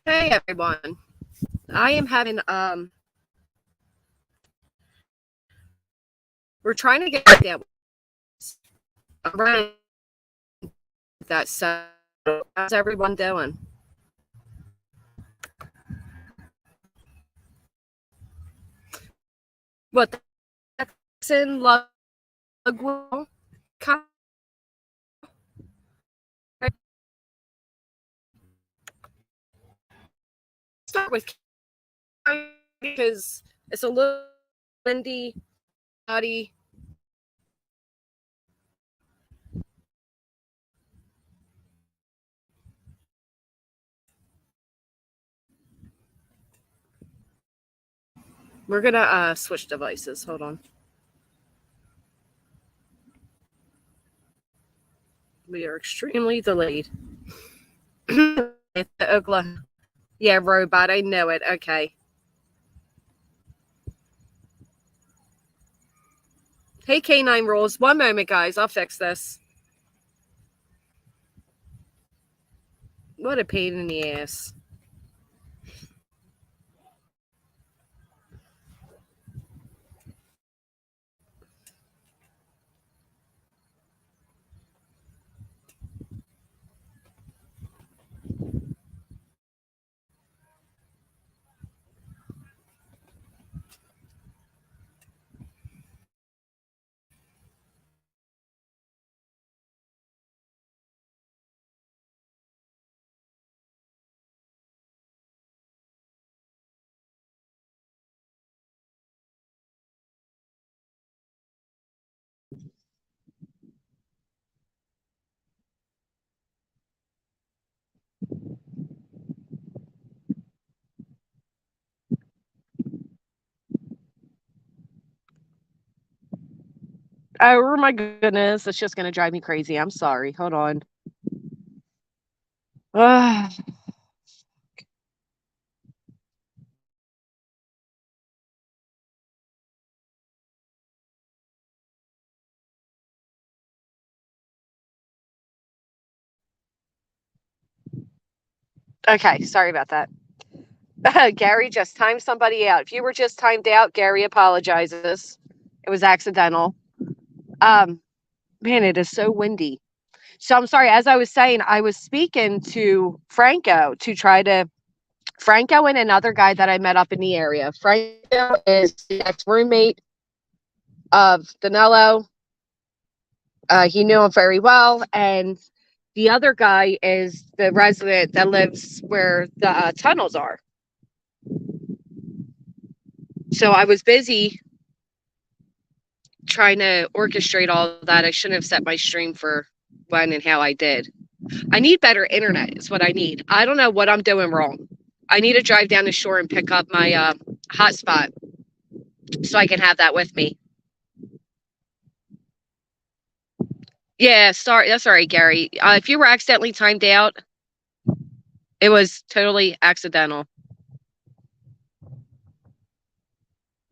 Hey everyone. I am having we're trying to get that I'm running that, so how's everyone doing? What, that's in Lugwell? Start with because it's a little windy, cloudy. We're gonna switch devices. Hold on. We are extremely delayed. Oklahoma. Yeah, robot. I know it. Okay. Hey, Canine Rules. One moment, guys. I'll fix this. What a pain in the ass. Oh my goodness, it's just gonna drive me crazy. I'm sorry. Hold on. Ah, okay, sorry about that. Gary just timed somebody out. If you were just timed out, Gary apologizes. It was accidental. Um, Man, it is so windy. So I'm sorry. As I was saying, I was speaking to Franco and another guy that I met up in the area. Franco is the ex-roommate of Danelo. He knew him very well, and the other guy is the resident that lives where the tunnels are. So I was busy trying to orchestrate all that. I shouldn't have set my stream for when and how I did. I need better internet is what I need. I don't know what I'm doing wrong. I need to drive down the shore and pick up my hotspot so I can have that with me. Yeah, sorry. That's all right, Gary. If you were accidentally timed out, it was totally accidental.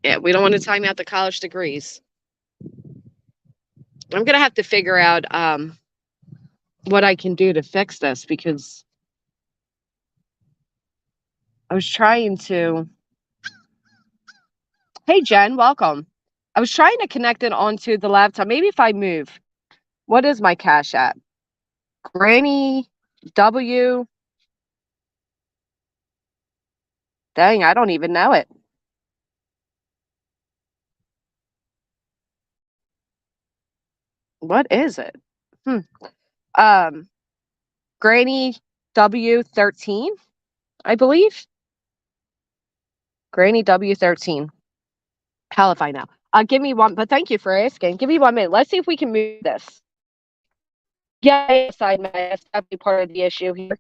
Yeah, we don't want to time out the college degrees. I'm going to have to figure out what I can do to fix this because I was trying to. Hey, Jen, welcome. I was trying to connect it onto the laptop. Maybe if I move. What is my Cash App? Granny W. Dang, I don't even know it. What is it? Um, Granny W13, I believe. Granny W13. Hell if I know. Give me one, but thank you for asking. Give me 1 minute. Let's see if we can move this. Yeah, side man, that's definitely part of the issue here.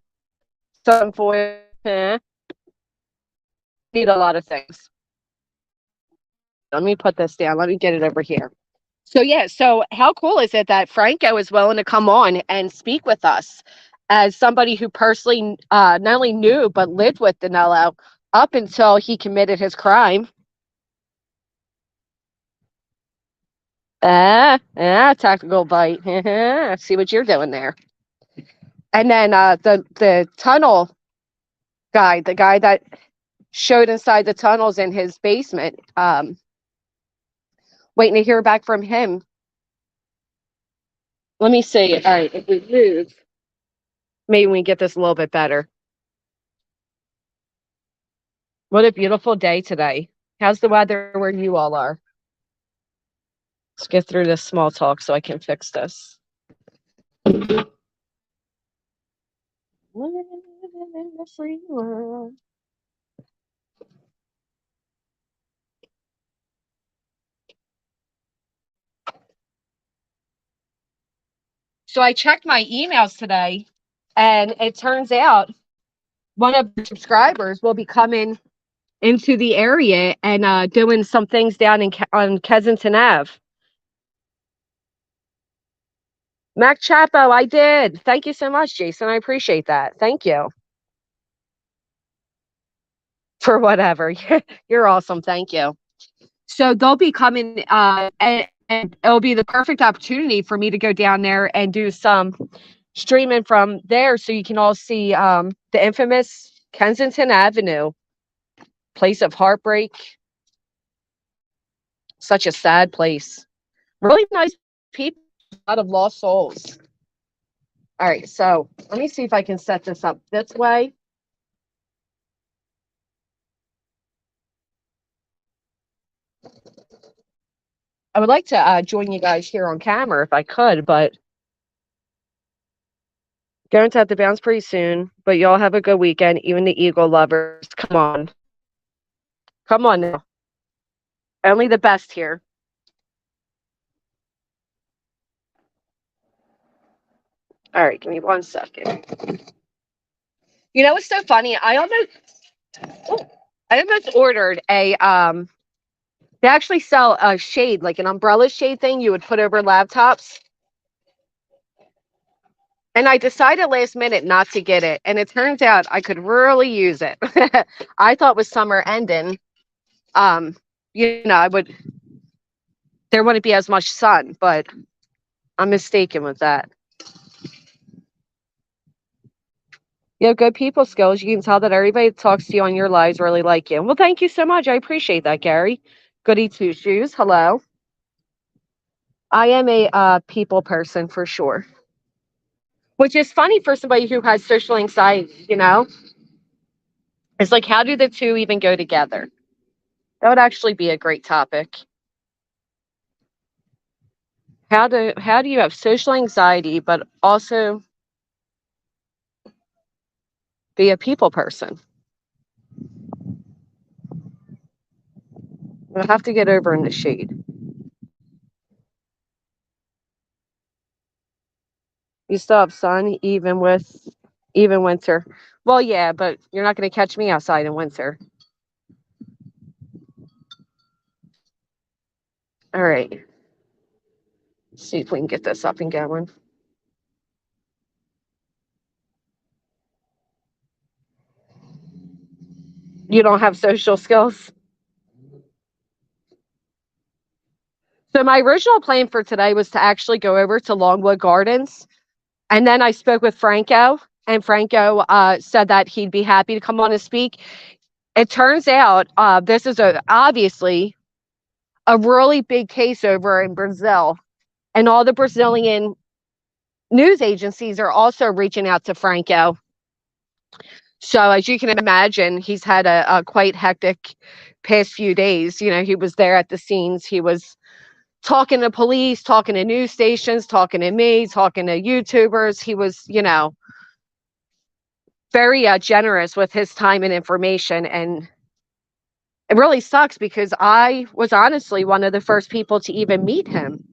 So for need a lot of things. Let me put this down. Let me get it over here. So yeah, so how cool is it that Franco is willing to come on and speak with us as somebody who personally not only knew but lived with Danilo up until he committed his crime. Tactical bite. See what you're doing there. And then the tunnel guy, the guy that showed inside the tunnels in his basement. Waiting to hear back from him. Let me see. All right, if we move, maybe we get this a little bit better. What a beautiful day today. How's the weather where you all are? Let's get through this small talk so I can fix this. Living in the free world. So I checked my emails today, and it turns out one of the subscribers will be coming into the area and doing some things down on Kensington Ave. Mac Chapo, I did. Thank you so much, Jason. I appreciate that. Thank you for whatever. You're awesome. Thank you. So they'll be coming, and it'll be the perfect opportunity for me to go down there and do some streaming from there, so you can all see the infamous Kensington Avenue, place of heartbreak. Such a sad place. Really nice people, a lot of lost souls. All right, so let me see if I can set this up this way. I would like to join you guys here on camera if I could, but going to have to bounce pretty soon. But y'all have a good weekend, even the Eagle lovers. Come on. Come on now. Only the best here. All right, give me 1 second. You know what's so funny? I almost ordered a they actually sell a shade, like an umbrella shade thing you would put over laptops. And I decided last minute not to get it. And it turns out I could really use it. I thought with summer ending, there wouldn't be as much sun, but I'm mistaken with that. You have good people skills. You can tell that everybody that talks to you on your lives really like you. Well, thank you so much. I appreciate that, Gary. Goody two shoes. Hello. I am a people person for sure. Which is funny for somebody who has social anxiety, It's like, how do the two even go together? That would actually be a great topic. How do you have social anxiety but also be a people person? I'll have to get over in the shade. You still have sun even winter. Well, yeah, but you're not going to catch me outside in winter. All right. Let's see if we can get this up and going. You don't have social skills? So my original plan for today was to actually go over to Longwood Gardens. And then I spoke with Franco, and Franco said that he'd be happy to come on and speak. It turns out this is obviously a really big case over in Brazil. And all the Brazilian news agencies are also reaching out to Franco. So as you can imagine, he's had a quite hectic past few days. He was there at the scenes. He was talking to police, talking to news stations, talking to me, talking to YouTubers. He was, very generous with his time and information. And it really sucks because I was honestly one of the first people to even meet him.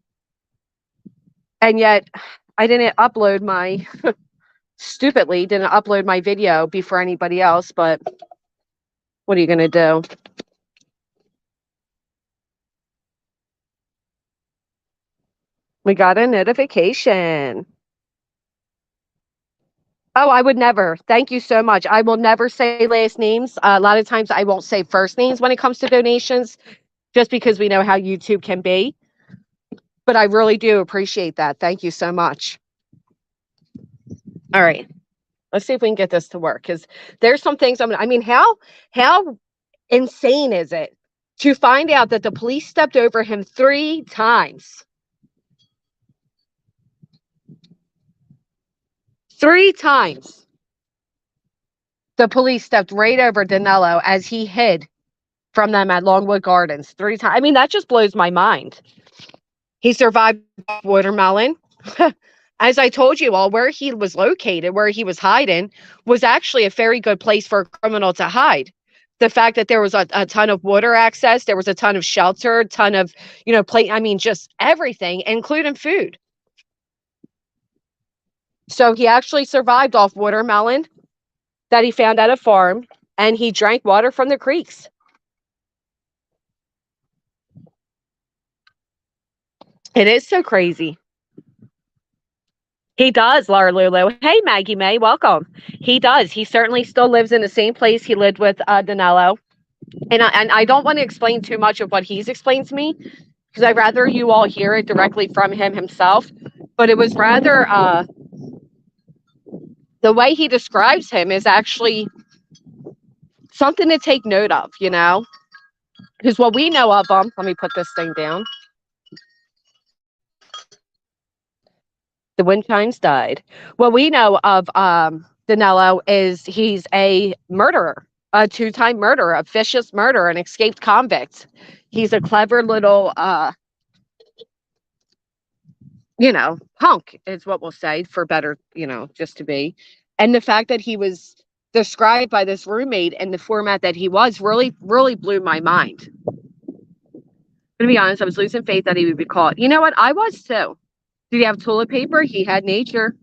And yet I didn't upload stupidly didn't upload my video before anybody else, but what are you going to do? We got a notification. Oh, I would never. Thank you so much. I will never say last names. A lot of times I won't say first names when it comes to donations, just because we know how YouTube can be. But I really do appreciate that. Thank you so much. All right. Let's see if we can get this to work, because there's some things I mean, how insane is it to find out that the police stepped over him 3 times? 3 times. The police stepped right over Danelo as he hid from them at Longwood Gardens 3 times. I mean, that just blows my mind. He survived watermelon. As I told you all, where he was located, where he was hiding, was actually a very good place for a criminal to hide. The fact that there was a ton of water access, there was a ton of shelter, a ton of, I mean, just everything, including food. So he actually survived off watermelon that he found at a farm, and he drank water from the creeks. It is so crazy. He does, Laura Lulu. Hey, Maggie May, welcome. He does. He certainly still lives in the same place he lived with Danelo. And I don't want to explain too much of what he's explained to me, because I'd rather you all hear it directly from him himself. But it was rather the way he describes him is actually something to take note of, because what we know of him, let me put this thing down. The wind chimes died. What we know of Danelo is he's a murderer, a 2-time murderer, a vicious murderer, an escaped convict. He's a clever little, punk is what we'll say, for better, just to be. And the fact that he was described by this roommate in the format that he was really, really blew my mind. To be honest, I was losing faith that he would be caught. You know what? I was too. Did he have toilet paper? He had nature.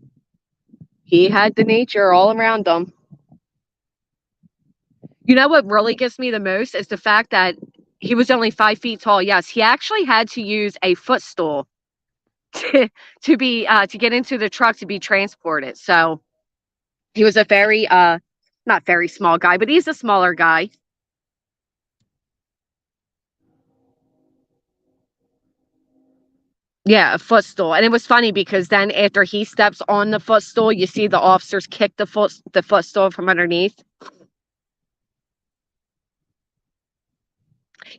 He had the nature all around him. You know what really gets me the most is the fact that he was only 5 feet tall. Yes, he actually had to use a footstool to get into the truck to be transported. So he was a very not very small guy, but he's a smaller guy. Yeah, a footstool. And it was funny because then after he steps on the footstool, you see the officers kick the footstool from underneath.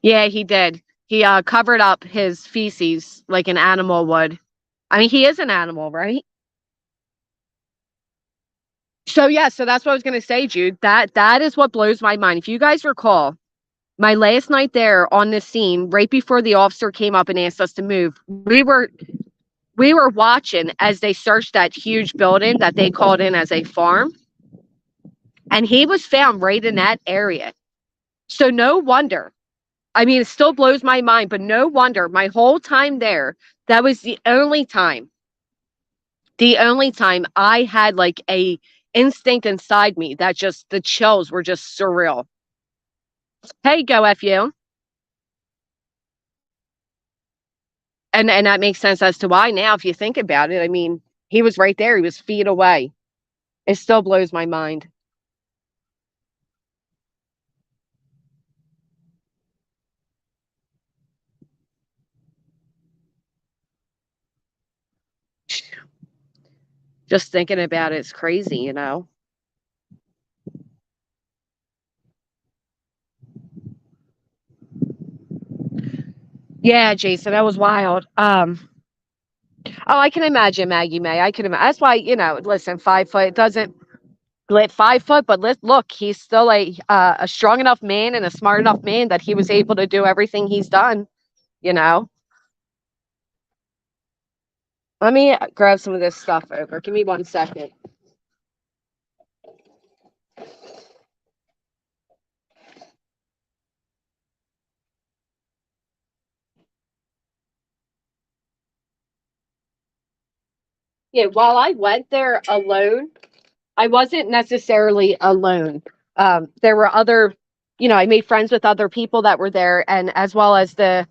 Yeah, he did. He covered up his feces like an animal would. I mean, he is an animal, right? So yeah, so that's what I was gonna say, Jude. That is what blows my mind. If you guys recall, my last night there on this scene, right before the officer came up and asked us to move, we were watching as they searched that huge building that they called in as a farm, and he was found right in that area. So no wonder. I mean, it still blows my mind, but no wonder my whole time there, that was the only time I had like a instinct inside me that just the chills were just surreal. Hey, go F you. And that makes sense as to why now, if you think about it. I mean, he was right there. He was feet away. It still blows my mind. Just thinking about it's crazy. Yeah, Jason, that was wild. Oh, I can imagine, Maggie May. I can imagine. That's why, listen, 5 foot doesn't lit 5 foot, but look, he's still a strong enough man and a smart enough man that he was able to do everything he's done. You know. Let me grab some of this stuff over. Give me 1 second. Yeah, while I went there alone, I wasn't necessarily alone. There were other, I made friends with other people that were there, and as well as the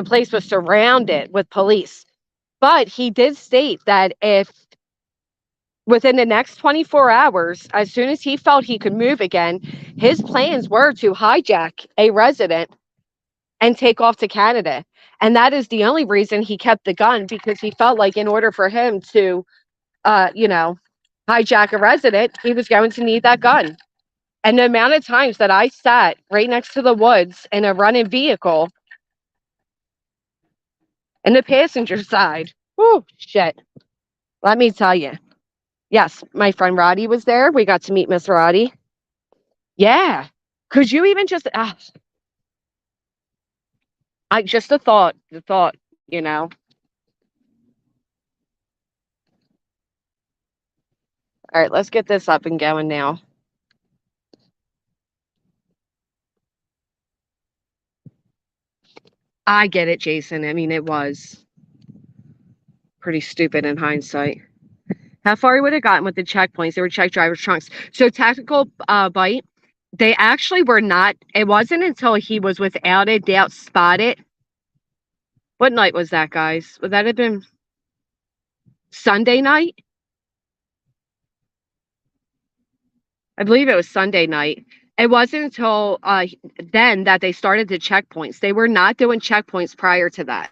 place was surrounded with police. But he did state that if within the next 24 hours, as soon as he felt he could move again, his plans were to hijack a resident and take off to Canada. And that is the only reason he kept the gun, because he felt like in order for him to you know, hijack a resident, he was going to need that gun. And the amount of times that I sat right next to the woods in a running vehicle in the passenger side, whoo, shit. Let me tell you. Yes, my friend Roddy was there. We got to meet Miss Roddy. Yeah. Could you even just, I just the thought, you know. All right, let's get this up and going now. I get it, Jason. I mean, it was pretty stupid in hindsight. How far he would have gotten with the checkpoints? They were checked driver's trunks. So tactical bite. They actually were not. It wasn't until he was without a doubt spotted. What night was that, guys? Would that have been Sunday night? I believe it was Sunday night. It wasn't until then that they started the checkpoints. They were not doing checkpoints prior to that,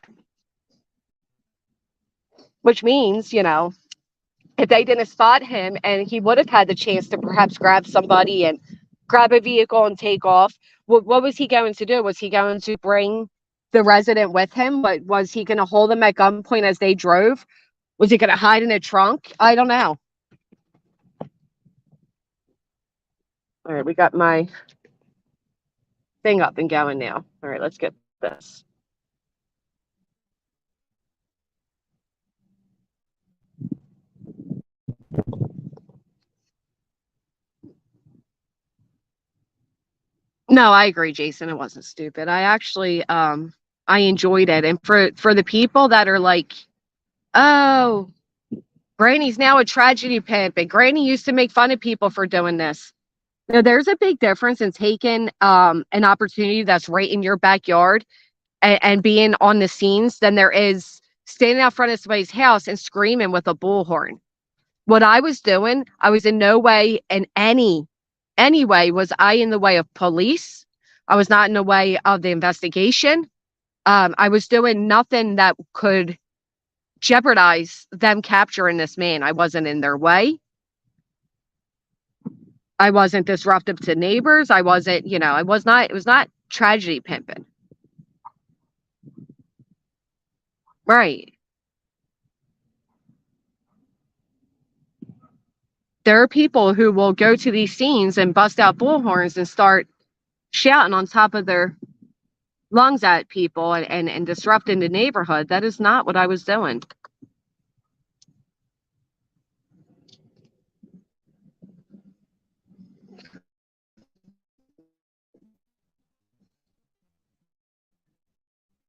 which means, if they didn't spot him and he would have had the chance to perhaps grab somebody and grab a vehicle and take off, what was he going to do? Was he going to bring the resident with him? But was he going to hold them at gunpoint as they drove? Was he going to hide in a trunk? I don't know. All right, we got my thing up and going now. All right, let's get this. No, I agree, Jason. It wasn't stupid. I actually I enjoyed it. And for the people that are like, "Oh, Granny's now a tragedy pimp, and Granny used to make fun of people for doing this." No, there's a big difference in taking an opportunity that's right in your backyard and being on the scenes than there is standing out front of somebody's house and screaming with a bullhorn. What I was doing, I was in no way in any way was I in the way of police. I was not in the way of the investigation. I was doing nothing that could jeopardize them capturing this man. I wasn't in their way. I wasn't disruptive to neighbors. I wasn't, I was not, it was not tragedy pimping. Right. There are people who will go to these scenes and bust out bullhorns and start shouting on top of their lungs at people and disrupting the neighborhood. That is not what I was doing.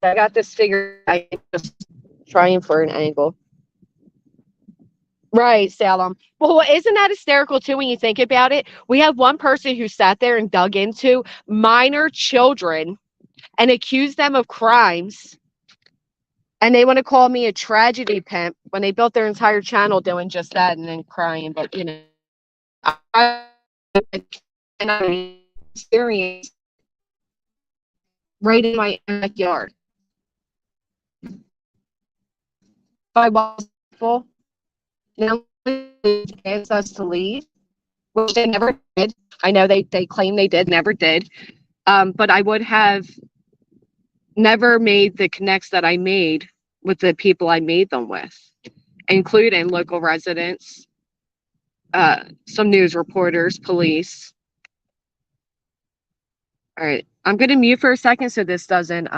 I got this figured. I just trying for an angle. Right, Salem. Well, isn't that hysterical too when you think about it? We have one person who sat there and dug into minor children and accused them of crimes, and they want to call me a tragedy pimp when they built their entire channel doing just that and then crying. But I and I experienced right in my backyard. If I was full, now asked us to leave, which they never did. I know they claim they did, never did. But I would have never made the connects that I made with the people I made them with, including local residents, some news reporters, police. All right, I'm going to mute for a second so this doesn't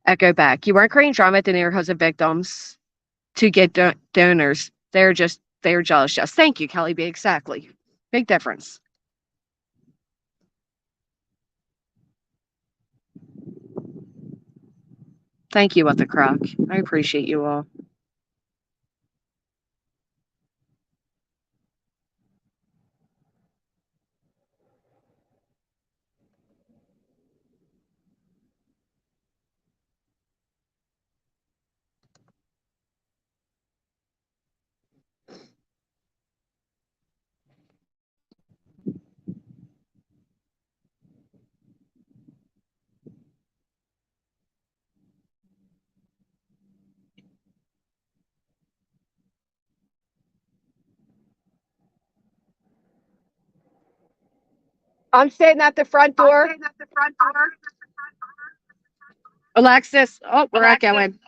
echo back. You weren't creating drama at the neighborhoods of victims to get donors. They're jealous. Just thank you, Kelly B. Exactly. Big difference. Thank you, What the Croc. I appreciate you all. I'm sitting at the front door. Alexis. Oh, we're echoing.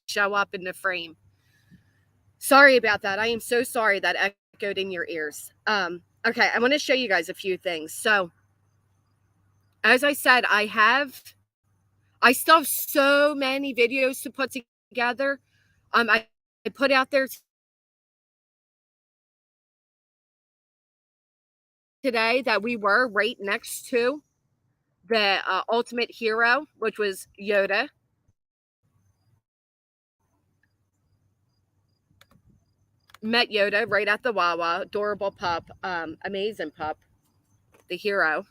Show up in the frame. Sorry about that. I am so sorry that echoed in your ears. Okay, I want to show you guys a few things. So, as I said, I still have so many videos to put together. I put out there today that we were right next to the ultimate hero, which was Yoda. Met Yoda right at the Wawa. Adorable pup. Amazing pup. The hero.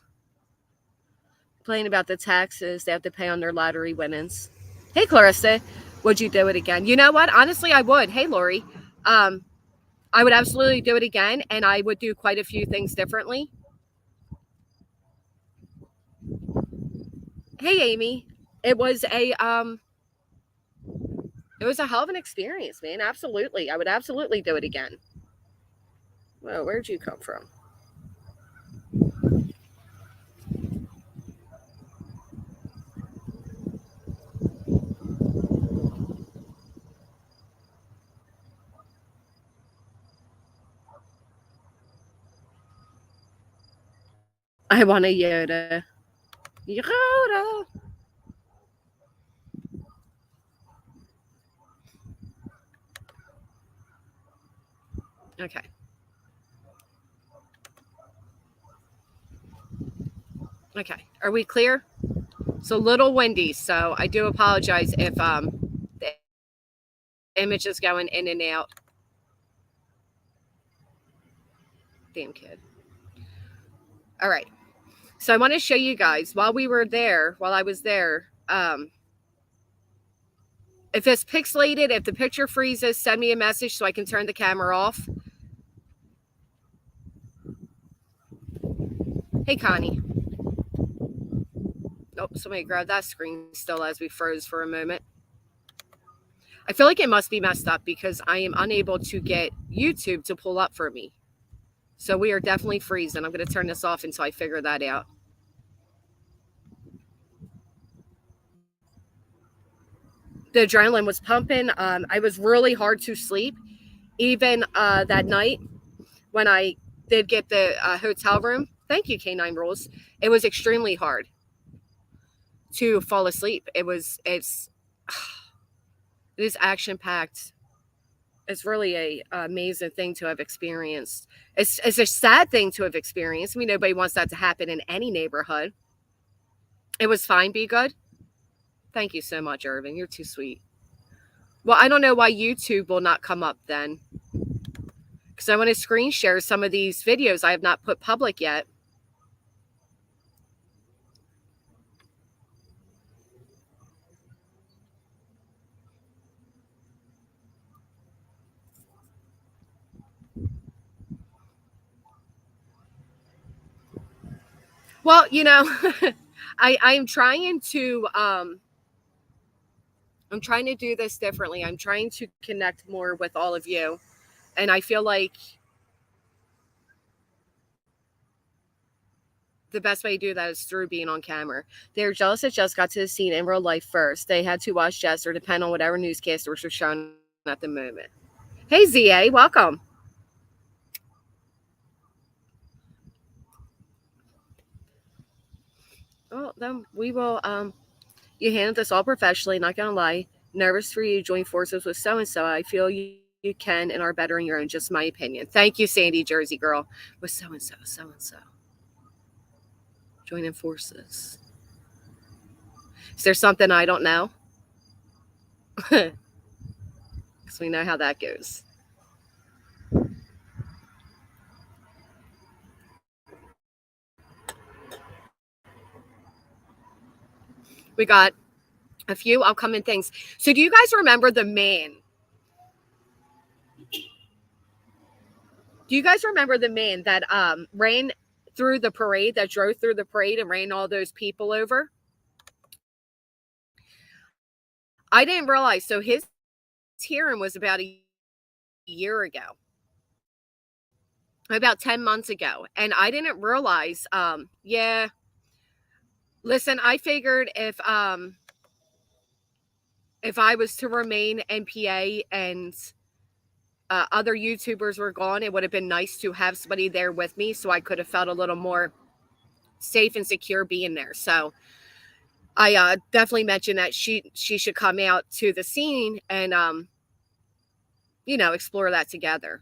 Complaining about the taxes they have to pay on their lottery winnings. Hey, Clarissa. Would you do it again? You know what? Honestly, I would. Hey, Lori. I would absolutely do it again, and I would do quite a few things differently. Hey, Amy. It was a hell of an experience, man. Absolutely. I would absolutely do it again. Well, where'd you come from? I want a Yoda. Yoda. Okay. Okay. Are we clear? It's a little windy, so I do apologize if the image is going in and out. Damn kid. All right. So I want to show you guys while I was there, if it's pixelated, if the picture freezes, send me a message so I can turn the camera off. Hey, Connie. Oh, somebody grabbed that screen still as we froze for a moment. I feel like it must be messed up because I am unable to get YouTube to pull up for me. So we are definitely freezing. I'm going to turn this off until I figure that out. The adrenaline was pumping. I was really hard to sleep. Even that night when I did get the hotel room, thank you, K9 Rules, it was extremely hard to fall asleep. It is action packed. It's really a amazing thing to have experienced. It's a sad thing to have experienced. I mean, nobody wants that to happen in any neighborhood. It was fine. Be good. Thank you so much, Irvin. You're too sweet. Well, I don't know why YouTube will not come up then, because I want to screen share some of these videos I have not put public yet. Well, I'm trying to do this differently. I'm trying to connect more with all of you, and I feel like the best way to do that is through being on camera. They're jealous that Jess got to the scene in real life first. They had to watch Jess or depend on whatever newscasters were shown at the moment. Hey, ZA, welcome. Well, then we will. You handled this all professionally. Not gonna lie. Nervous for you to join forces with so and so. I feel you can and are better in your own. Just my opinion. Thank you, Sandy, Jersey girl. With so and so, joining forces. Is there something I don't know? Because we know how that goes. We got a few upcoming things. So do you guys remember the man? Do you guys remember the man that ran through the parade, that drove through the parade and ran all those people over? I didn't realize. So his hearing was about a year ago, about 10 months ago. And I didn't realize, yeah, listen, I figured if I was to remain NPA and other YouTubers were gone, it would have been nice to have somebody there with me so I could have felt a little more safe and secure being there. So I definitely mentioned that she should come out to the scene and explore that together.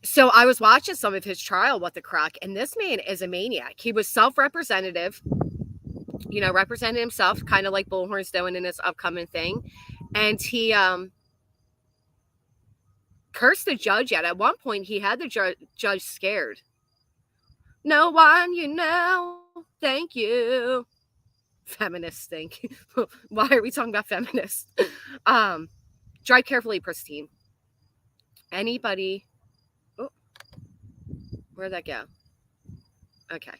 So I was watching some of his trial with the crack, and this man is a maniac. He was self-representative, represented himself, kind of like Bullhorn's doing in this upcoming thing. And he cursed the judge out. At one point, he had the judge scared. No one, thank you. Feminist thing. Why are we talking about feminists? Drive carefully, Pristine. Anybody? Oh, where'd that go? Okay.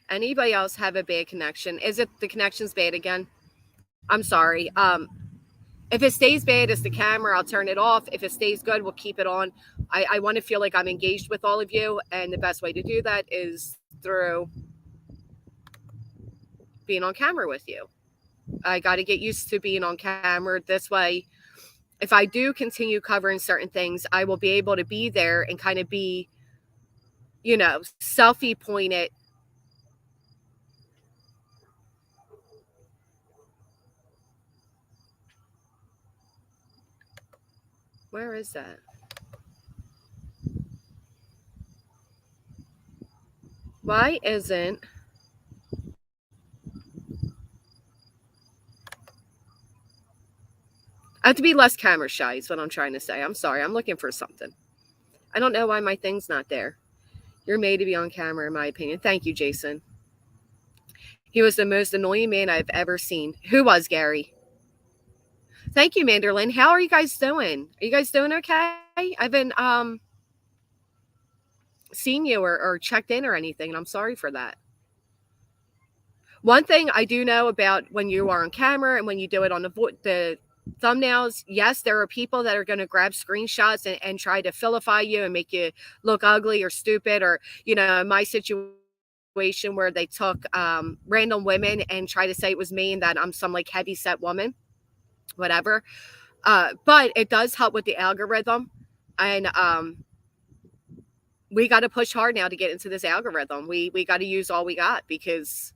Anybody else have a bad connection? Is it the connection's bad again? I'm sorry. If it stays bad, it's the camera. I'll turn it off. If it stays good, we'll keep it on. I want to feel like I'm engaged with all of you, and the best way to do that is through being on camera with you. I got to get used to being on camera. This way, if I do continue covering certain things, I will be able to be there and kind of be, selfie pointed. Where is that? Why isn't... I have to be less camera shy is what I'm trying to say. I'm sorry. I'm looking for something. I don't know why my thing's not there. You're made to be on camera, in my opinion. Thank you, Jason. He was the most annoying man I've ever seen. Who was, Gary? Thank you, Manderlin. How are you guys doing? Are you guys doing okay? I've been seen you or checked in or anything, and I'm sorry for that. One thing I do know about when you are on camera and when you do it on the thumbnails, yes, there are people that are going to grab screenshots and try to vilify you and make you look ugly or stupid, or, in my situation where they took random women and try to say it was me and that I'm some like heavy set woman, whatever. But it does help with the algorithm. And we got to push hard now to get into this algorithm. We got to use all we got, because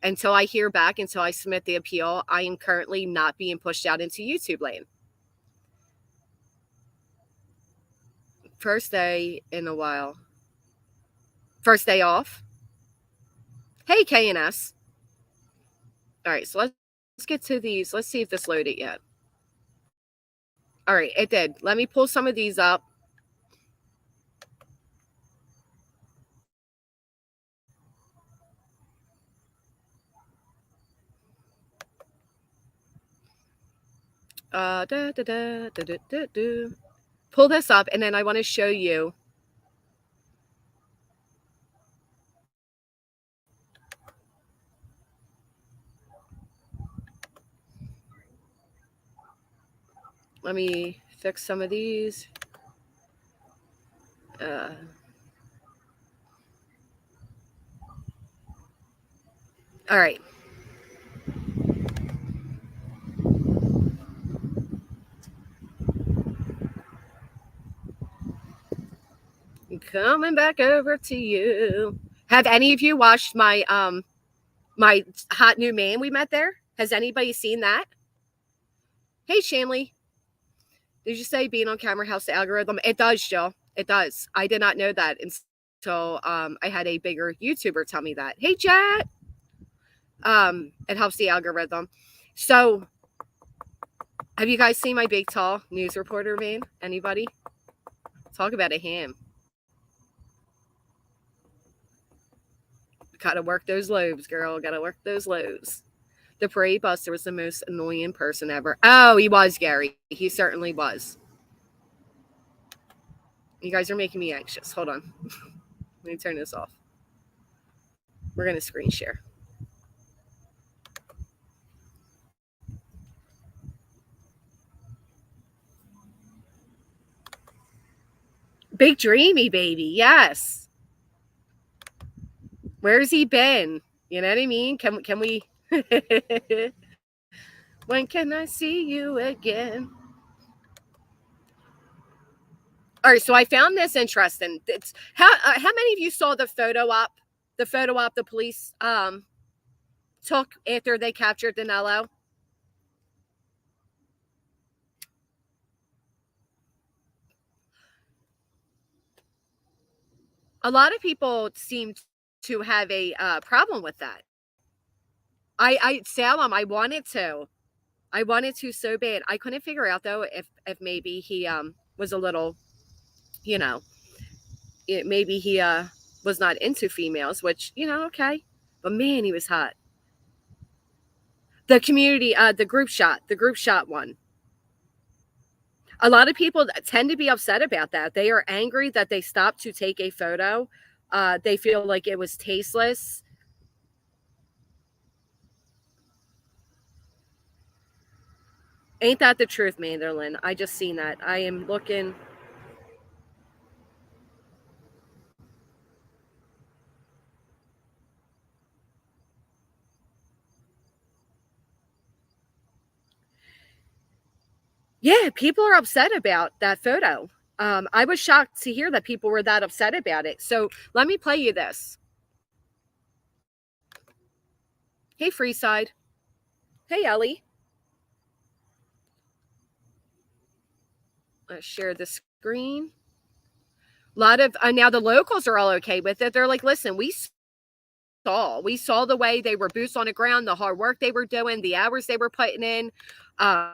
until I hear back, until I submit the appeal, I am currently not being pushed out into YouTube land. First day in a while. First day off. Hey, KNS. All right, so let's get to these. Let's see if this loaded yet. All right, it did. Let me pull some of these up. Pull this up, and then I want to show you. Let me fix some of these. All right. Coming back over to you. Have any of you watched my hot new man we met there? Has anybody seen that? Hey, Shanley, did you say being on camera helps the algorithm? It does, Jill. It does. I did not know that until I had a bigger YouTuber tell me that. Hey, Jet. It helps the algorithm. So, have you guys seen my big tall news reporter man? Anybody? Talk about a ham. Gotta work those lobes, girl. Gotta work those lobes. The parade buster was the most annoying person ever. Oh, he was, Gary. He certainly was. You guys are making me anxious. Hold on. Let me turn this off. We're going to screen share. Big Dreamy, baby. Yes. Where's he been? You know what I mean? Can we? When can I see you again? All right, so I found this interesting. It's how many of you saw the photo op? The photo op the police took after they captured Danelo? A lot of people seem to have a problem with that. Salem, I wanted to so bad. I couldn't figure out though if maybe he was a little, you know, maybe he was not into females, which okay, but man, he was hot. The community, the group shot one. A lot of people tend to be upset about that. They are angry that they stopped to take a photo. They feel like it was tasteless. Ain't that the truth, Manderlin? I just seen that. I am looking. Yeah, people are upset about that photo. I was shocked to hear that people were that upset about it. So let me play you this. Hey, Freeside. Hey, Ellie. Let's share the screen. A lot of now the locals are all okay with it. They're like, listen, we saw the way they were boots on the ground, the hard work they were doing, the hours they were putting in. Um,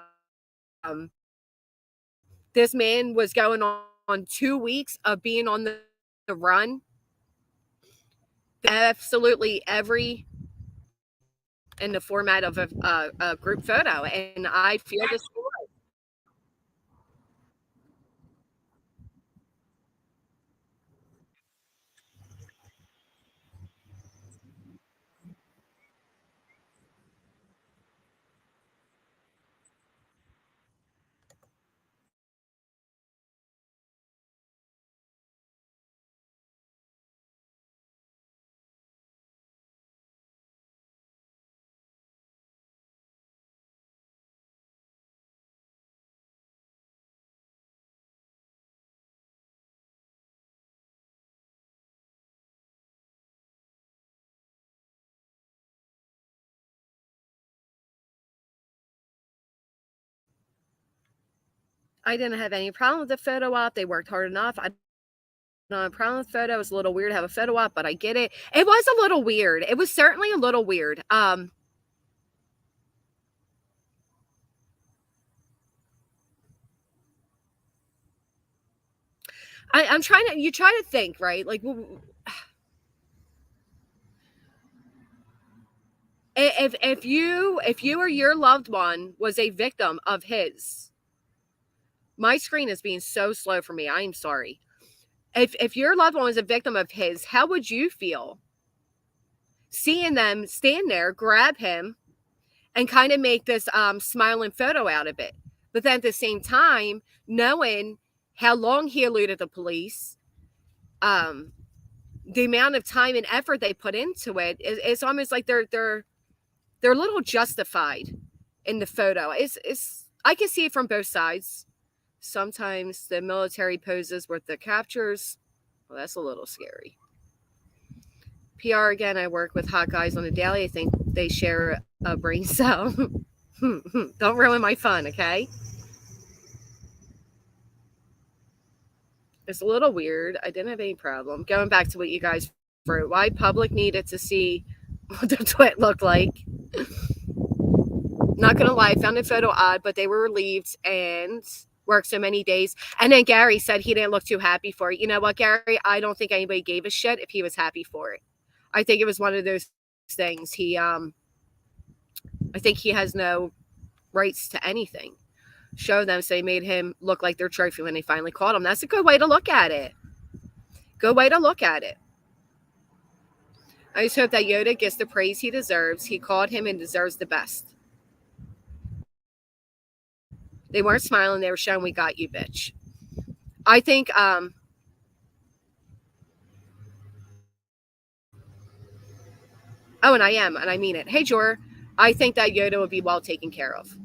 this man was going on 2 weeks of being on the run. Absolutely every in the format of a group photo, and I feel this. I didn't have any problem with the photo op. They worked hard enough. I don't have a problem with photo. It was a little weird to have a photo op, but I get it. It was a little weird. It was certainly a little weird. I'm trying to. You try to think, right? Like, if you or your loved one was a victim of his, my screen is being so slow for me. I am sorry. If your loved one was a victim of his, how would you feel seeing them stand there, grab him, and kind of make this smiling photo out of it? But then at the same time, knowing how long he eluded the police, the amount of time and effort they put into it, it's almost like they're a little justified in the photo. It's I can see it from both sides. Sometimes the military poses with the captures. Well, that's a little scary. PR again, I work with hot guys on a daily. I think they share a brain cell. Don't ruin my fun, okay? It's a little weird. I didn't have any problem. Going back to what you guys wrote, why public needed to see what the twit looked like. Not gonna lie, I found the photo odd, but they were relieved and worked so many days. And then Gary said he didn't look too happy for it. You know what, Gary? I don't think anybody gave a shit if he was happy for it. I think it was one of those things. I think he has no rights to anything. Show them, so they made him look like their trophy when they finally caught him. That's a good way to look at it. Good way to look at it. I just hope that Yoda gets the praise he deserves. He called him and deserves the best. They weren't smiling. They were showing, we got you, bitch. I think, oh, and I am, and I mean it. Hey, Jor, I think that Yoda would be well taken care of.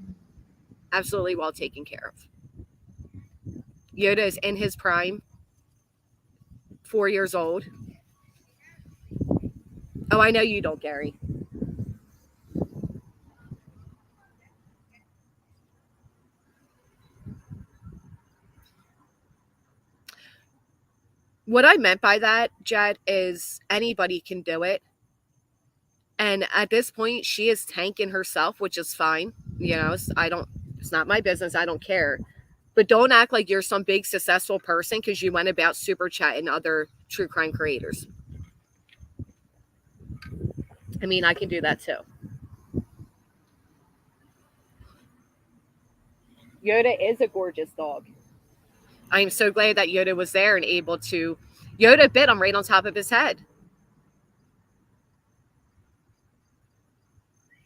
Absolutely well taken care of. Yoda is in his prime, 4 years old. Oh, I know you don't, Gary. What I meant by that, Jed, is anybody can do it. And at this point, she is tanking herself, which is fine. You know, it's not my business. I don't care. But don't act like you're some big successful person because you went about super chatting other true crime creators. I mean, I can do that too. Yoda is a gorgeous dog. I am so glad that Yoda was there and able to. Yoda bit him right on top of his head.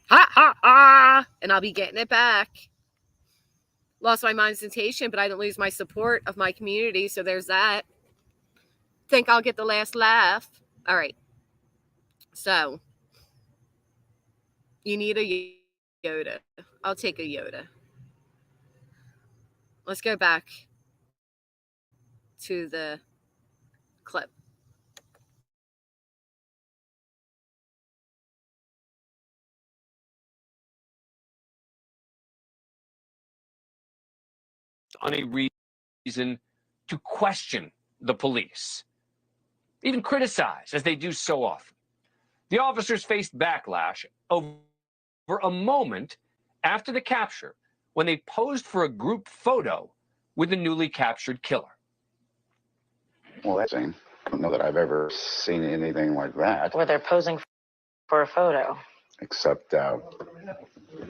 Ha ha ha! And I'll be getting it back. Lost my monetization, but I didn't lose my support of my community, so there's that. Think I'll get the last laugh. All right. So, you need a Yoda. I'll take a Yoda. Let's go back to the clip. On a reason to question the police, even criticize, as they do so often. The officers faced backlash over a moment after the capture when they posed for a group photo with the newly captured killer. Well, that's insane. I don't know that I've ever seen anything like that. Where they're posing for a photo. Except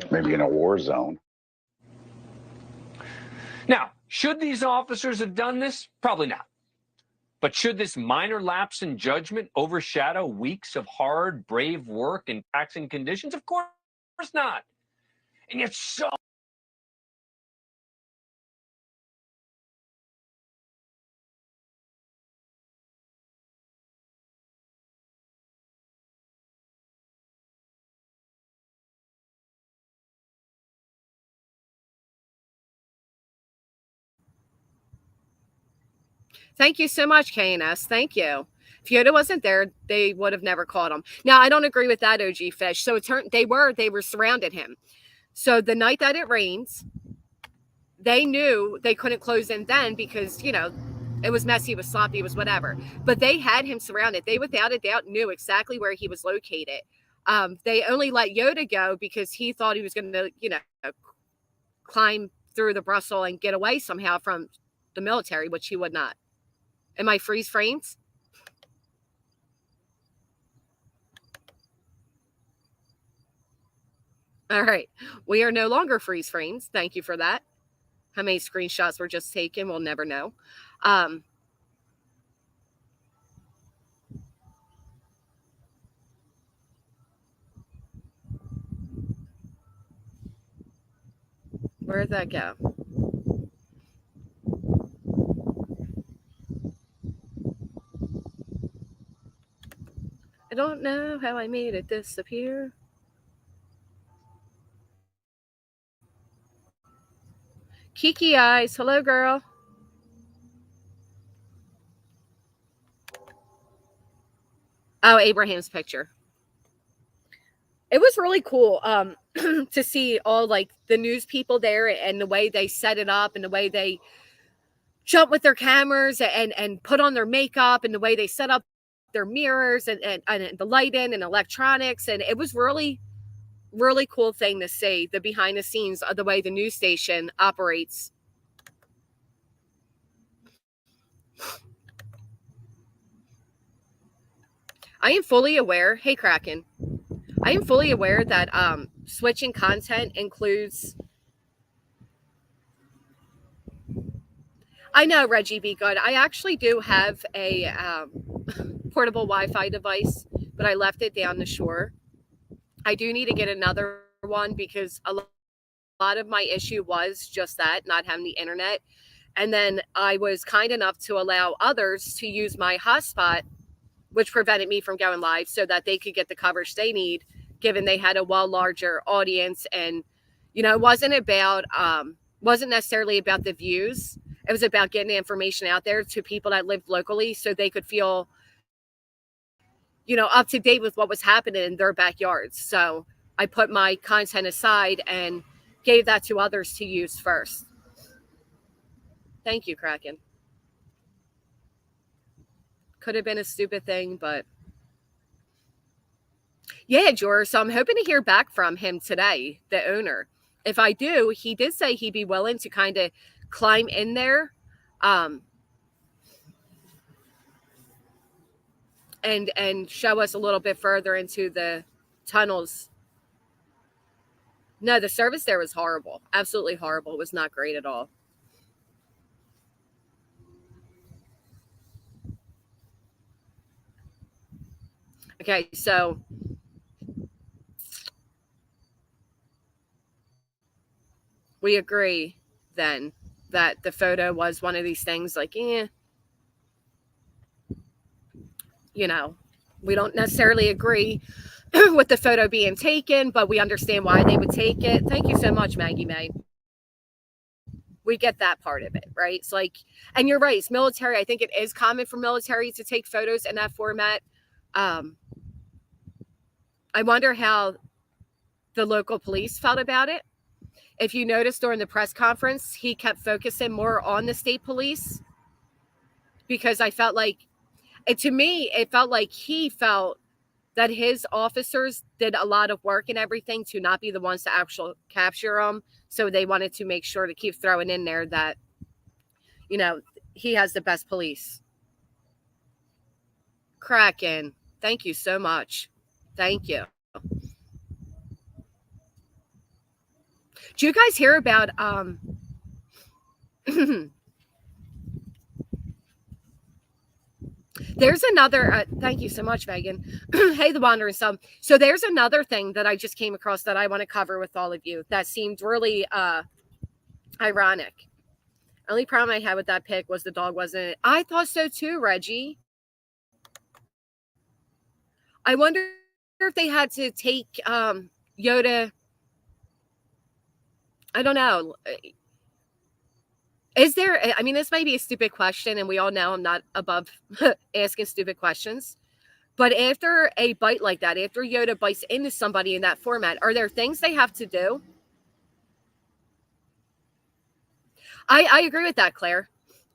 maybe in a war zone. Now, should these officers have done this? Probably not. But should this minor lapse in judgment overshadow weeks of hard, brave work in taxing conditions? Of course not. And yet so Thank you so much, KNS. Thank you. If Yoda wasn't there, they would have never caught him. Now, I don't agree with that, OG Fish. So it turned they were surrounded him. So the night that it rains, they knew they couldn't close in then because, you know, it was messy, it was sloppy, it was whatever. But they had him surrounded. They without a doubt knew exactly where he was located. They only let Yoda go because he thought he was going to, you know, climb through the Brussels and get away somehow from the military, which he would not. Am I freeze frames? All right. We are no longer freeze frames. Thank you for that. How many screenshots were just taken, we'll never know. Where'd that go? I don't know how I made it disappear. Kiki Eyes, hello, girl. Oh, Abraham's picture. It was really cool to see all like the news people there and the way they set it up and the way they jump with their cameras and put on their makeup and the way they set up their mirrors and the lighting and electronics. And it was really, really cool thing to see the behind the scenes of the way the news station operates. I am fully aware. Hey, Kraken. I am fully aware that switching content includes. I know, Reggie Be Good. I actually do have a portable Wi-Fi device, but I left it down the shore. I do need to get another one because a lot of my issue was just that, not having the internet. And then I was kind enough to allow others to use my hotspot, which prevented me from going live so that they could get the coverage they need, given they had a well larger audience. And, it wasn't necessarily about the views. It was about getting the information out there to people that lived locally so they could feel, up to date with what was happening in their backyards. So I put my content aside and gave that to others to use first. Thank you, Kraken. Could have been a stupid thing, but yeah, George. So I'm hoping to hear back from him today, the owner. If I do, he did say he'd be willing to kind of climb in there and show us a little bit further into the tunnels. No, the service there was horrible. Absolutely horrible. It was not great at all. Okay, so we agree then that the photo was one of these things like, we don't necessarily agree with the photo being taken, but we understand why they would take it. Thank you so much, Maggie May. We get that part of it, right? It's like, and you're right, it's military. I think it is common for military to take photos in that format. I wonder how the local police felt about it. If you noticed during the press conference, he kept focusing more on the state police because I felt like, to me, it felt like he felt that his officers did a lot of work and everything to not be the ones to actually capture them. So they wanted to make sure to keep throwing in there that, he has the best police. Kraken, thank you so much. Thank you. Do you guys hear about there's another thank you so much, Megan. Hey, the Wandering Sun. So there's another thing that I just came across that I want to cover with all of you that seemed really ironic. Only problem I had with that pic was the dog wasn't it. I thought so too, Reggie. I wonder if they had to take Yoda. I don't know. Is there, I mean, this might be a stupid question, and we all know I'm not above asking stupid questions. But after a bite like that, after Yoda bites into somebody in that format, are there things they have to do? I agree with that, Claire.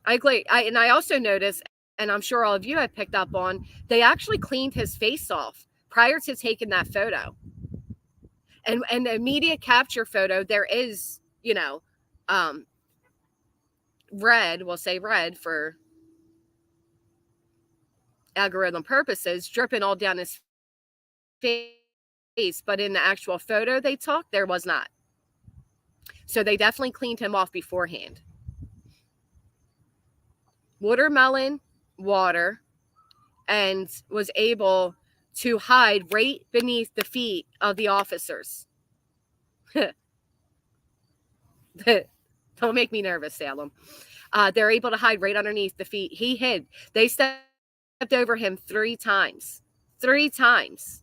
I agree. And I also noticed, and I'm sure all of you have picked up on, they actually cleaned his face off prior to taking that photo. And the immediate capture photo, there is, red, we'll say red for algorithm purposes, dripping all down his face. But in the actual photo they took, there was not. So they definitely cleaned him off beforehand. Watermelon water, and was able to hide right beneath the feet of the officers. Don't make me nervous, Salem. They're able to hide right underneath the feet. He hid. They stepped over him 3 times. 3 times.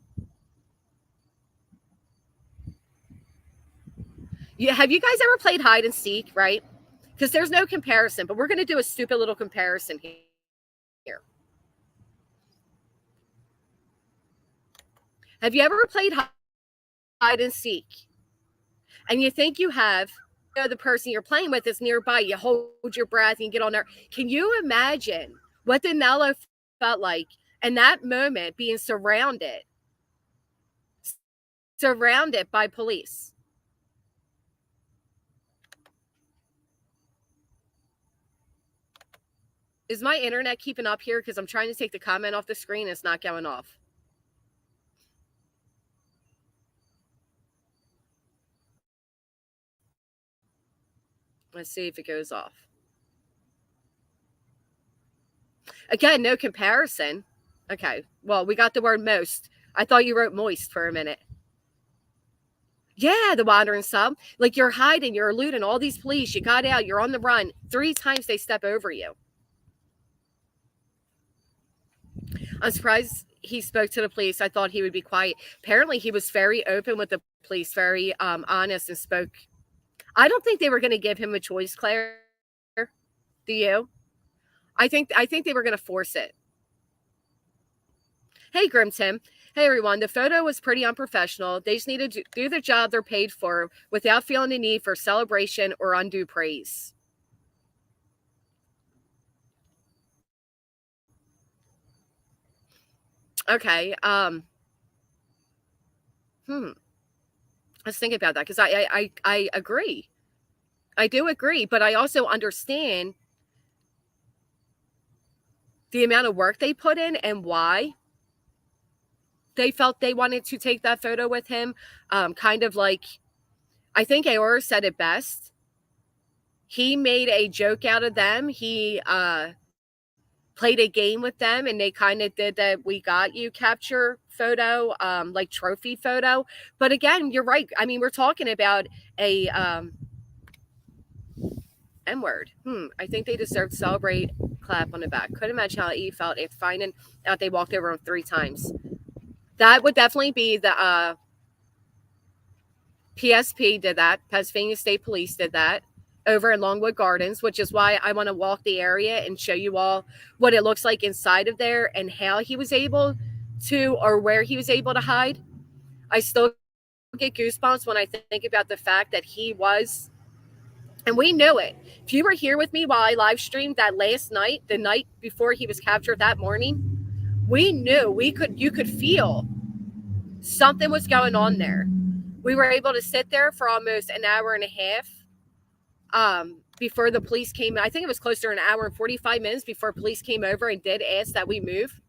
Have you guys ever played hide and seek, right? Because there's no comparison, but we're going to do a stupid little comparison here. Have you ever played hide and seek? And you think you have, the person you're playing with is nearby. You hold your breath and you get on there. Can you imagine what Danelo felt like in that moment, being surrounded by police? Is my internet keeping up here? Because I'm trying to take the comment off the screen. It's not going off. Let's see if it goes off. Again, no comparison. Okay. Well, we got the word most. I thought you wrote moist for a minute. Yeah, the wandering sub. Like, you're hiding, you're eluding all these police. You got out, you're on the run. 3 times they step over you. I'm surprised he spoke to the police. I thought he would be quiet. Apparently, he was very open with the police, very honest, and spoke. I don't think they were going to give him a choice, Claire. Do you? I think they were going to force it. Hey, Grim Tim. Hey, everyone. The photo was pretty unprofessional. They just needed to do the job they're paid for without feeling the need for celebration or undue praise. Okay. Let's think about that, because I agree. I do agree, but I also understand the amount of work they put in and why they felt they wanted to take that photo with him. Kind of like, I think Aora said it best. He made a joke out of them. He played a game with them, and they kind of did that "we got you" capture photo, like trophy photo. But again, you're right. I mean, we're talking about a N-word. I think they deserve to celebrate, clap on the back. Couldn't imagine how he felt after finding out they walked over him 3 times. That would definitely be the PSP did that. Pennsylvania State Police did that over in Longwood Gardens, which is why I want to walk the area and show you all what it looks like inside of there and how he was able to, or where he was able to hide. I still get goosebumps when I think about the fact that he was, and we knew it. If you were here with me while I live streamed that last night, the night before he was captured that morning, we knew you could feel something was going on there. We were able to sit there for almost an hour and a half before the police came. I think it was close to an hour and 45 minutes before police came over and did ask that we move.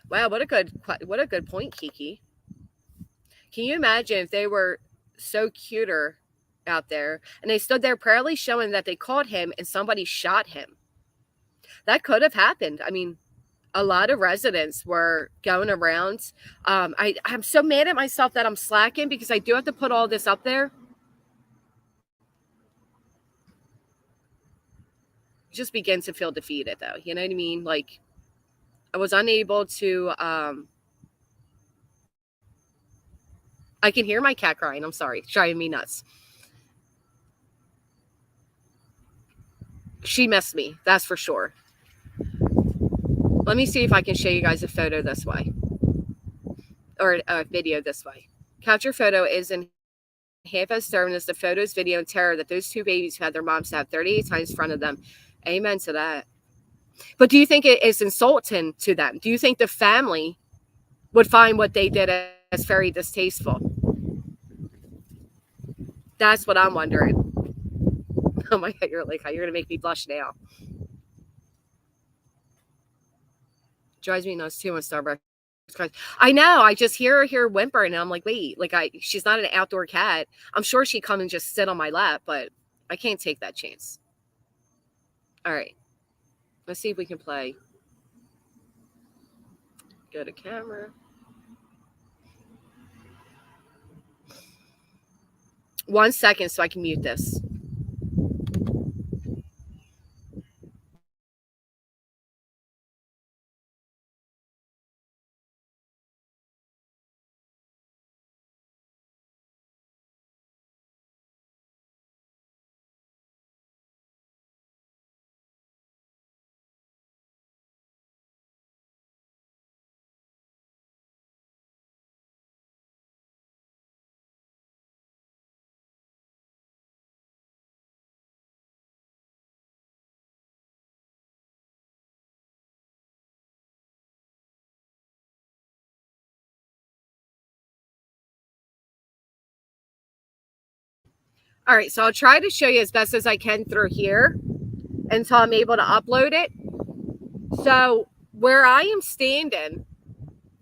Wow, what a good point, Kiki. Can you imagine if they were so cuter out there and they stood there proudly showing that they caught him and somebody shot him? That could have happened. I mean, a lot of residents were going around. I'm so mad at myself that I'm slacking, because I do have to put all this up there. Just begin to feel defeated, though. You know what I mean? Like, I was unable to. I can hear my cat crying. I'm sorry. It's driving me nuts. She missed me. That's for sure. Let me see if I can show you guys a photo this way, or a video this way. Capture photo is in half as stern as the photos, video, and terror that those 2 babies who had their moms stabbed 38 times in front of them. Amen to that. But do you think it is insulting to them? Do you think the family would find what they did as very distasteful? That's what I'm wondering. Oh my God, you're going to make me blush now. Drives me nuts too on Starbucks. I know. I just hear her whimpering, and I'm like, wait, she's not an outdoor cat. I'm sure she'd come and just sit on my lap, but I can't take that chance. All right. Let's see if we can play. Go to camera. 1 second so I can mute this. All right, so I'll try to show you as best as I can through here until I'm able to upload it. So where I am standing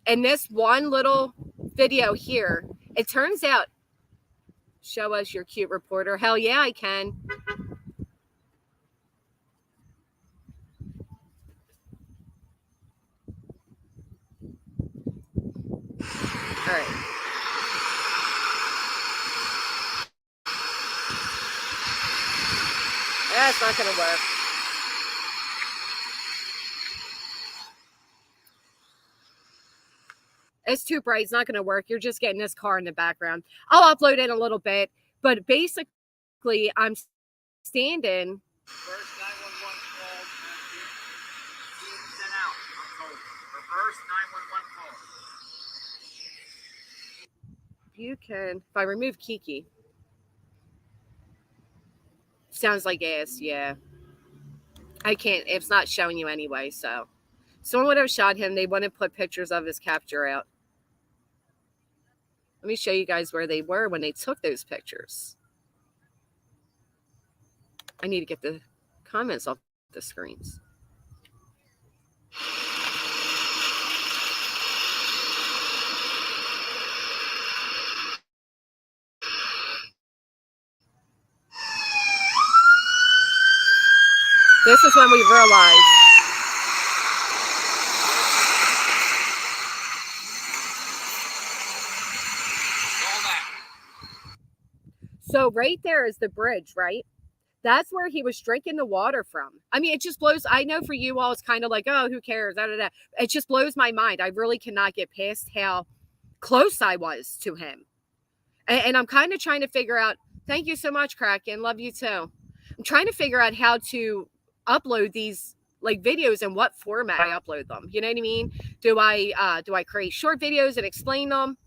in this one little video here, it turns out, show us your cute reporter. Hell yeah, I can. All right. That's not going to work. It's too bright. It's not going to work. You're just getting this car in the background. I'll upload it in a little bit. But basically, I'm standing. First 911 call being sent out. I'm told. Reverse 911 call. You can, if I remove Kiki. Sounds like ass, yeah. I can't, it's not showing you anyway, so. Someone would have shot him. They wouldn't put pictures of his capture out. Let me show you guys where they were when they took those pictures. I need to get the comments off the screens. This is when we realized. So right there is the bridge, right? That's where he was drinking the water from. I mean, it just blows. I know for you all, it's kind of like, oh, who cares? Da, da, da. It just blows my mind. I really cannot get past how close I was to him. And I'm kind of trying to figure out, thank you so much, Kraken. Love you too. I'm trying to figure out how to upload these like videos and what format I upload them. You know what I mean? Do I create short videos and explain them?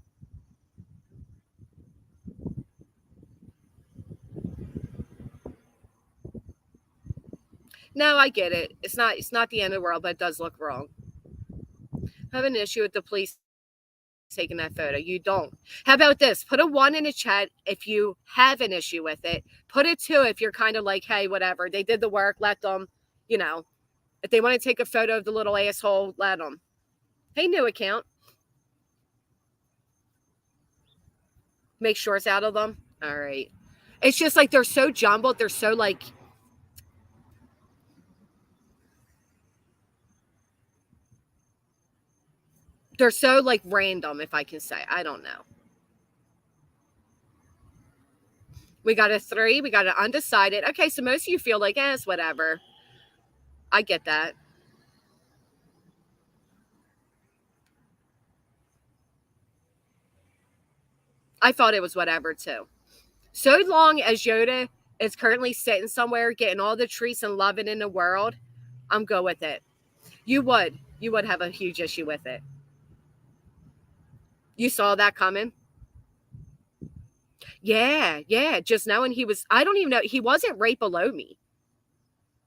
No, I get it. It's not the end of the world, but it does look wrong. I have an issue with the police taking that photo. You don't. How about this? Put a 1 in the chat if you have an issue with it. Put a 2 if you're kind of like, hey, whatever. They did the work. Let them, you know. If they want to take a photo of the little asshole, let them. Hey, new account. Make shorts out of them. All right. It's just like they're so jumbled. They're so like... They're so like random, if I can say. I don't know. We got a 3. We got an undecided. Okay, so most of you feel like, it's whatever. I get that. I thought it was whatever too. So long as Yoda is currently sitting somewhere getting all the treats and loving in the world, I'm good with it. You would have a huge issue with it. You saw that coming? Yeah. Just knowing he was, I don't even know, he wasn't right below me.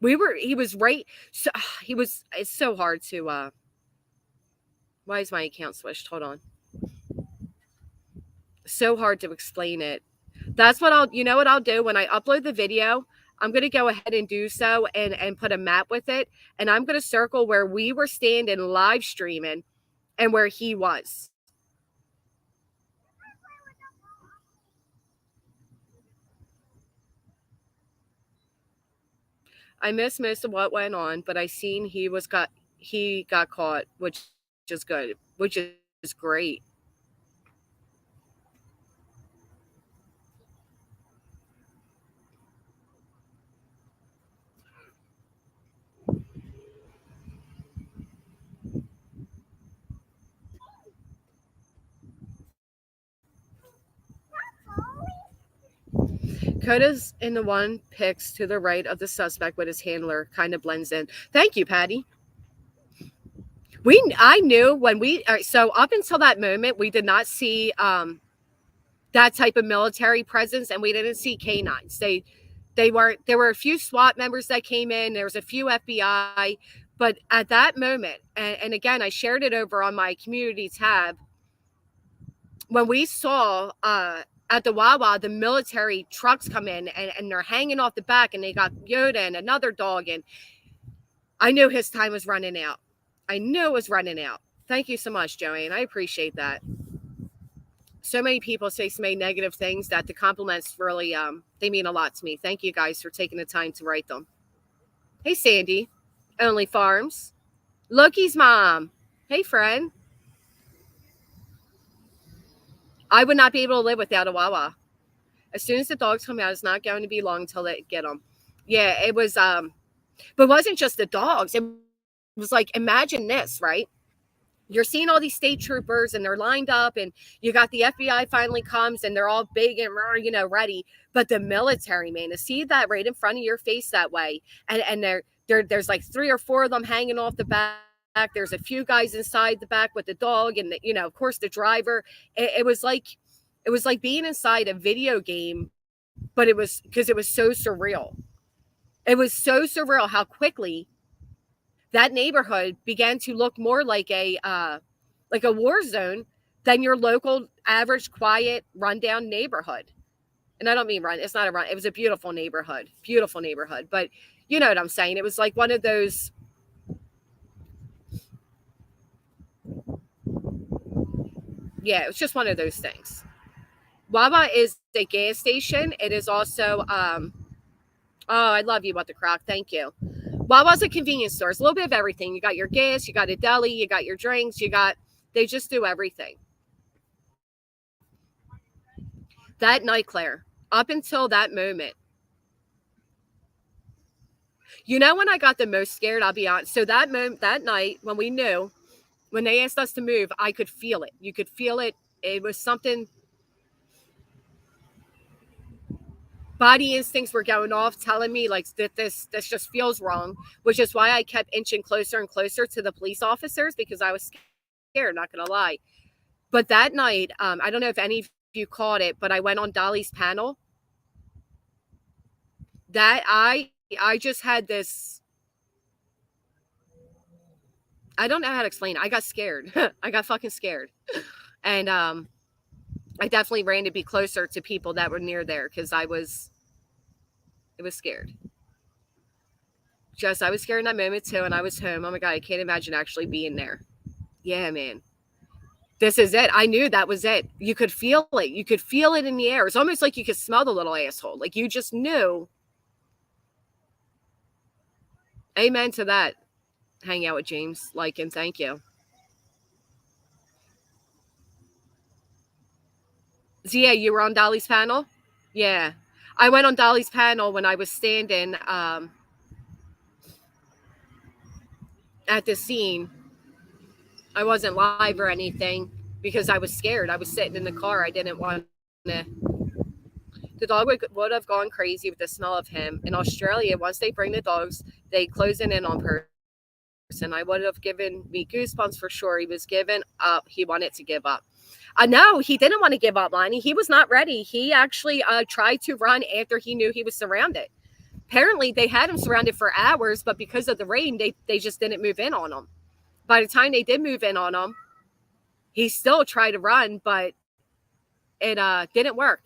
He was right. So it's so hard to, why is my account switched? Hold on. So hard to explain it. That's what you know what I'll do when I upload the video. I'm going to go ahead and do so and put a map with it. And I'm going to circle where we were standing live streaming and where he was. I missed most of what went on, but I seen he got caught, which is good, which is great. Coda's in the one pics to the right of the suspect with his handler, kind of blends in. Thank you, Patty. I knew when so up until that moment, we did not see that type of military presence, and we didn't see canines. There were a few SWAT members that came in. There was a few FBI, but at that moment, and again, I shared it over on my community tab. When we saw at the Wawa, the military trucks come in and they're hanging off the back, and they got Yoda and another dog. And I knew his time was running out. I knew it was running out. Thank you so much, Joanne. I appreciate that. So many people say so many negative things that the compliments really, they mean a lot to me. Thank you guys for taking the time to write them. Hey, Sandy. Only Farms. Loki's mom. Hey, friend. I would not be able to live without a Wawa. As soon as the dogs come out, it's not going to be long until they get them. Yeah, it was, but it wasn't just the dogs. It was like, imagine this, right? You're seeing all these state troopers and they're lined up, and you got the FBI finally comes and they're all big and, you know, ready. But the military, man, to see that right in front of your face that way, and there's like 3 or 4 of them hanging off the back. There's a few guys inside the back with the dog, and the, you know, of course, the driver. It was like being inside a video game, but it was because it was so surreal. It was so surreal how quickly that neighborhood began to look more like a war zone than your local average, quiet, rundown neighborhood. And I don't mean run. It's not a run. It was a beautiful neighborhood. But you know what I'm saying? It was like one of those. Yeah, it was just one of those things. Wawa is a gas station. It is also, oh, I love you, What the Croc. Thank you. Wawa's a convenience store. It's a little bit of everything. You got your gas, you got a deli, you got your drinks, they just do everything. That night, Claire, up until that moment, you know when I got the most scared, I'll be honest. So that moment, that night, when we knew, when they asked us to move, I could feel it. You could feel it. It was something. Body instincts were going off, telling me like that this just feels wrong, which is why I kept inching closer and closer to the police officers, because I was scared, not gonna lie. But that night, I don't know if any of you caught it, but I went on Dolly's panel. That I just had this. I don't know how to explain it. I got scared. I got fucking scared. And I definitely ran to be closer to people that were near there, because it was scared. I was scared in that moment too, and I was home. Oh my God, I can't imagine actually being there. Yeah, man. This is it. I knew that was it. You could feel it. You could feel it in the air. It's almost like you could smell the little asshole. Like you just knew. Amen to that. Hang out with James. Like and thank you. Zia, you were on Dolly's panel? Yeah. I went on Dolly's panel when I was standing at the scene. I wasn't live or anything because I was scared. I was sitting in the car. I didn't want to. The dog would have gone crazy with the smell of him. In Australia, once they bring the dogs, they close in on person. I would have given me goosebumps for sure. He was giving up. He wanted to give up. No, he didn't want to give up, Lonnie. He was not ready. He actually tried to run after he knew he was surrounded. Apparently, they had him surrounded for hours, but because of the rain, they just didn't move in on him. By the time they did move in on him, he still tried to run, but it didn't work.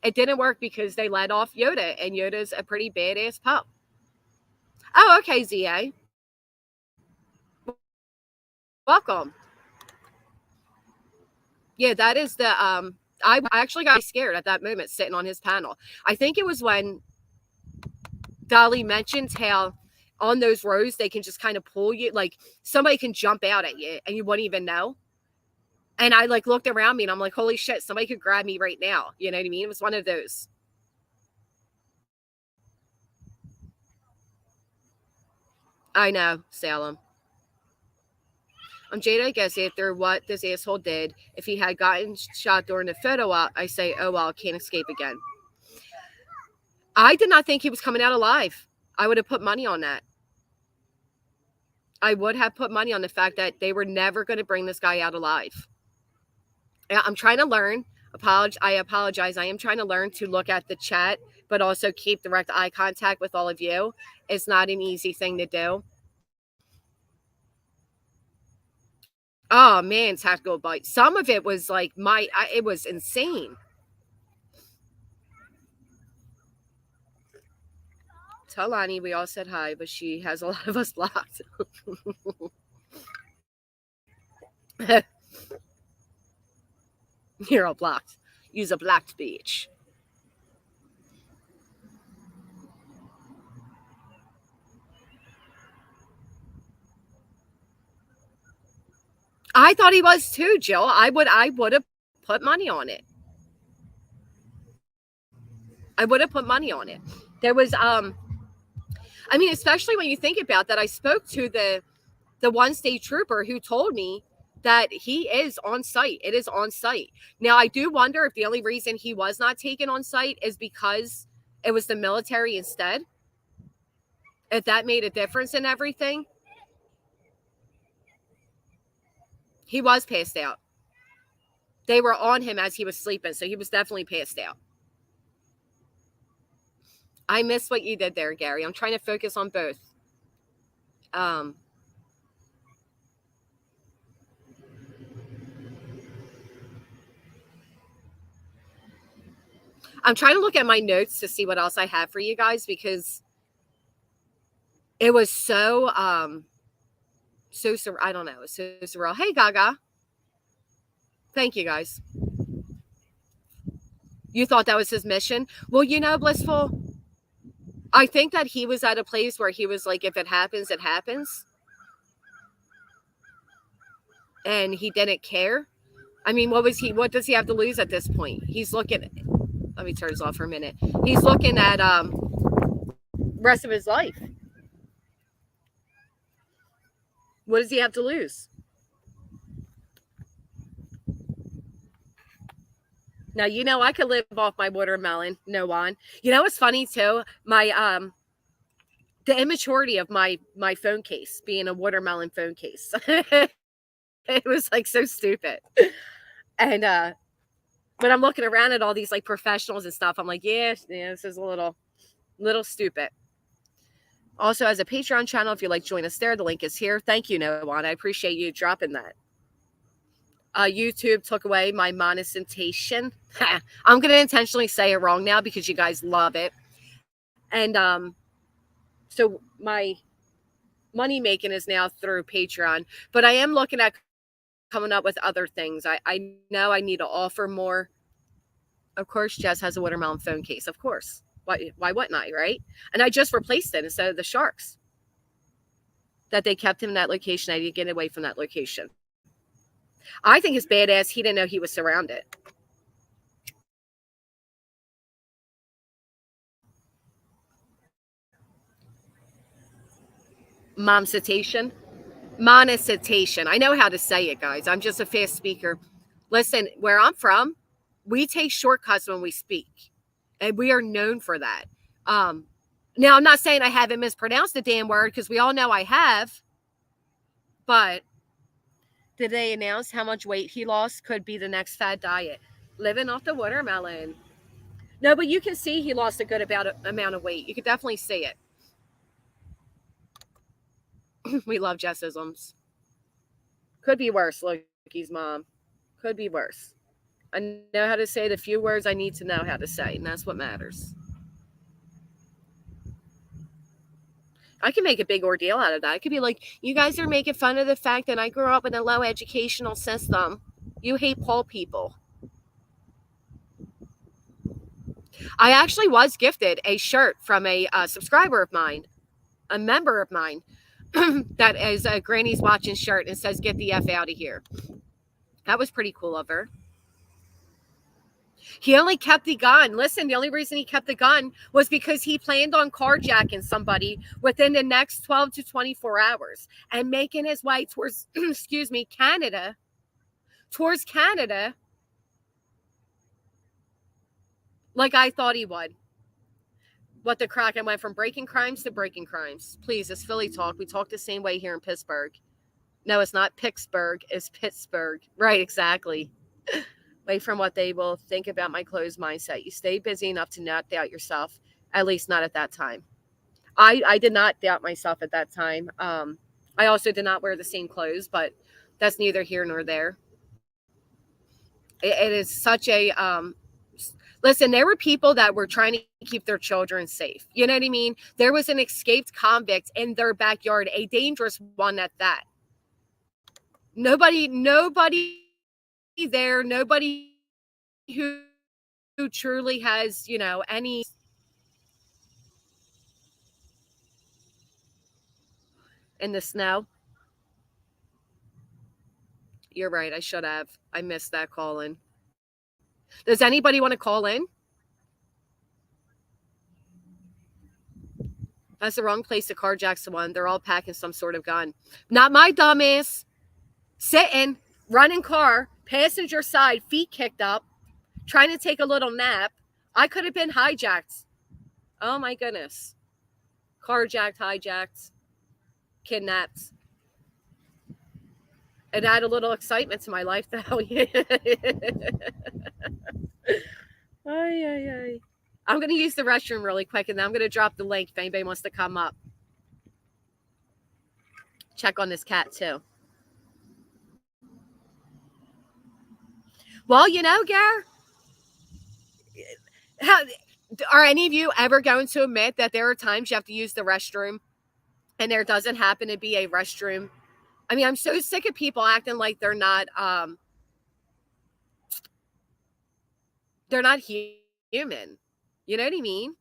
It didn't work because they let off Yoda, and Yoda's a pretty badass pup. Oh, okay, ZA. Welcome. Yeah, that is the I actually got scared at that moment sitting on his panel. I think it was when Dolly mentioned how on those rows they can just kind of pull you, like somebody can jump out at you and you wouldn't even know. And I like looked around me and I'm like, holy shit, somebody could grab me right now. You know what I mean? It was one of those. I know, Salem. I'm Jada, I guess, after what this asshole did, if he had gotten shot during the photo op, I say, oh, well, can't escape again. I did not think he was coming out alive. I would have put money on that. I would have put money on the fact that they were never going to bring this guy out alive. I'm trying to learn. I apologize. I am trying to learn to look at the chat, but also keep direct eye contact with all of you. It's not an easy thing to do. Oh man, tactical bite. Some of it was like it was insane. Tell Lonnie we all said hi, but she has a lot of us blocked. You're all blocked. Use a blocked beach. I thought he was too, Jill. I would have put money on it. I would have put money on it. There was I mean, especially when you think about that, I spoke to the one state trooper who told me that he is on site. It is on site. Now, I do wonder if the only reason he was not taken on site is because it was the military instead. If that made a difference in everything. He was passed out. They were on him as he was sleeping, so he was definitely passed out. I missed what you did there, Gary. I'm trying to focus on both. I'm trying to look at my notes to see what else I have for you guys, because it was so I don't know, so surreal. Hey, Gaga. Thank you, guys. You thought that was his mission? Well, you know, Blissful, I think that he was at a place where he was like, if it happens, it happens. And he didn't care. I mean, what does he have to lose at this point? He's looking, let me turn this off for a minute. He's looking at rest of his life. What does he have to lose? Now, you know, I could live off my watermelon. No one. You know what's funny too? My the immaturity of my phone case being a watermelon phone case. It was like so stupid. And when I'm looking around at all these like professionals and stuff, I'm like, yeah, this is a little stupid. Also, as a Patreon channel, if you'd like to join us there, the link is here. Thank you, Noan. I appreciate you dropping that. YouTube took away my monetization. I'm going to intentionally say it wrong now because you guys love it. And so my money making is now through Patreon, but I am looking at coming up with other things. I know I need to offer more. Of course, Jess has a watermelon phone case. Of course. Why wouldn't I, right? And I just replaced it instead of the sharks. That they kept him in that location. I didn't get away from that location. I think it's badass. He didn't know he was surrounded. Monetization. I know how to say it, guys. I'm just a fast speaker. Listen, where I'm from, we take shortcuts when we speak. And we are known for that. Now, I'm not saying I haven't mispronounced the damn word, because we all know I have. But did they announce how much weight he lost? Could be the next fad diet. Living off the watermelon. No, but you can see he lost a good amount of weight. You could definitely see it. We love Jessisms. Could be worse, Loki's mom. Could be worse. I know how to say the few words I need to know how to say, and that's what matters. I can make a big ordeal out of that. I could be like, you guys are making fun of the fact that I grew up in a low educational system. You hate Paul people. I actually was gifted a shirt from a subscriber of mine, a member of mine, that is a Granny's Watching shirt and says, get the F out of here. That was pretty cool of her. He only kept the gun. Listen, the only reason he kept the gun was because he planned on carjacking somebody within the next 12 to 24 hours and making his way towards, Canada. Towards Canada. Like I thought he would. What the crack? I went from breaking crimes to breaking crimes. Please, it's Philly talk. We talk the same way here in Pittsburgh. No, it's not Pittsburgh. It's Pittsburgh. Right, exactly. Away from what they will think about my closed mindset. You stay busy enough to not doubt yourself, at least not at that time. I did not doubt myself at that time. I also did not wear the same clothes, but that's neither here nor there. It is such a... listen, there were people that were trying to keep their children safe. You know what I mean? There was an escaped convict in their backyard, a dangerous one at that. Nobody there, nobody who truly has, any. In the snow. You're right. I should have. I missed that call in. Does anybody want to call in? That's the wrong place to carjack someone. They're all packing some sort of gun. Not my dumbass. Sitting, running car, passenger side, feet kicked up, trying to take a little nap. I could have been hijacked. Oh my goodness. Carjacked, hijacked, kidnapped. It added a little excitement to my life, though. Ay. I'm going to use the restroom really quick, and then I'm going to drop the link if anybody wants to come up. Check on this cat, too. Well, Gare, are any of you ever going to admit that there are times you have to use the restroom and there doesn't happen to be a restroom? I mean, I'm so sick of people acting like they're not human. You know what I mean?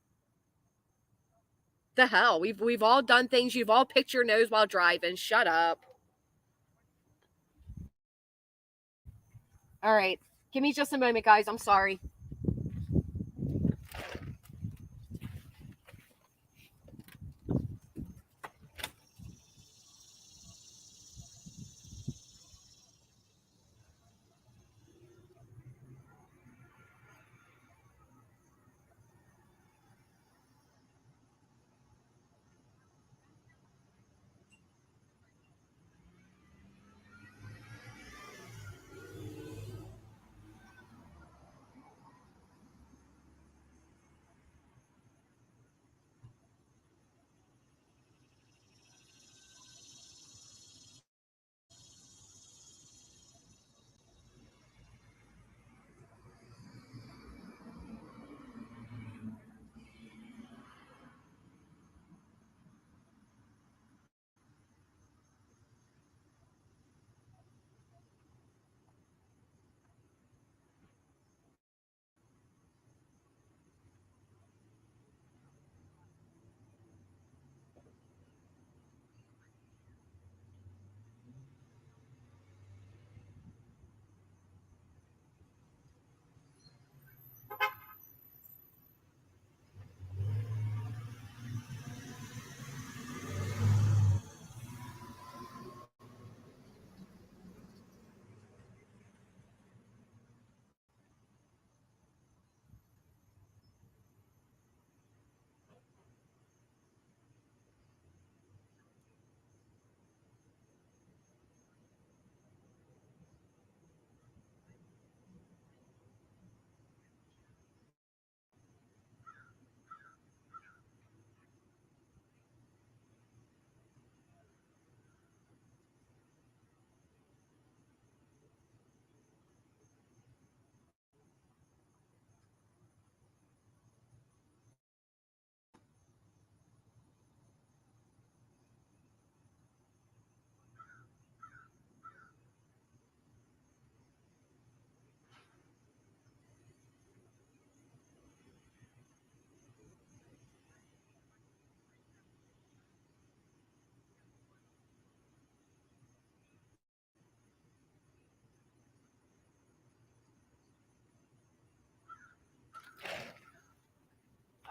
The hell, we've all done things. You've all picked your nose while driving. Shut up. All right, give me just a moment, guys. I'm sorry.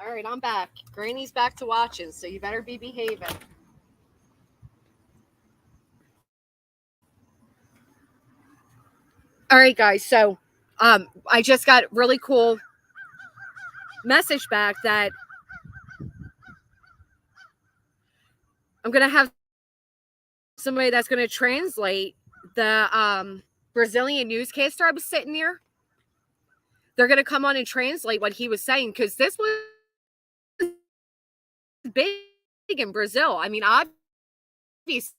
All right, I'm back. Granny's back to watching, so you better be behaving. All right, guys. So, I just got really cool message back that I'm gonna have somebody that's gonna translate the Brazilian newscaster I was sitting near. They're gonna come on and translate what he was saying, because this was big in Brazil. I mean, obviously,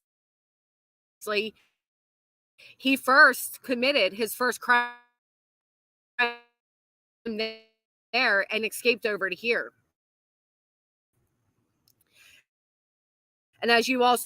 he first committed his first crime there and escaped over to here. And as you all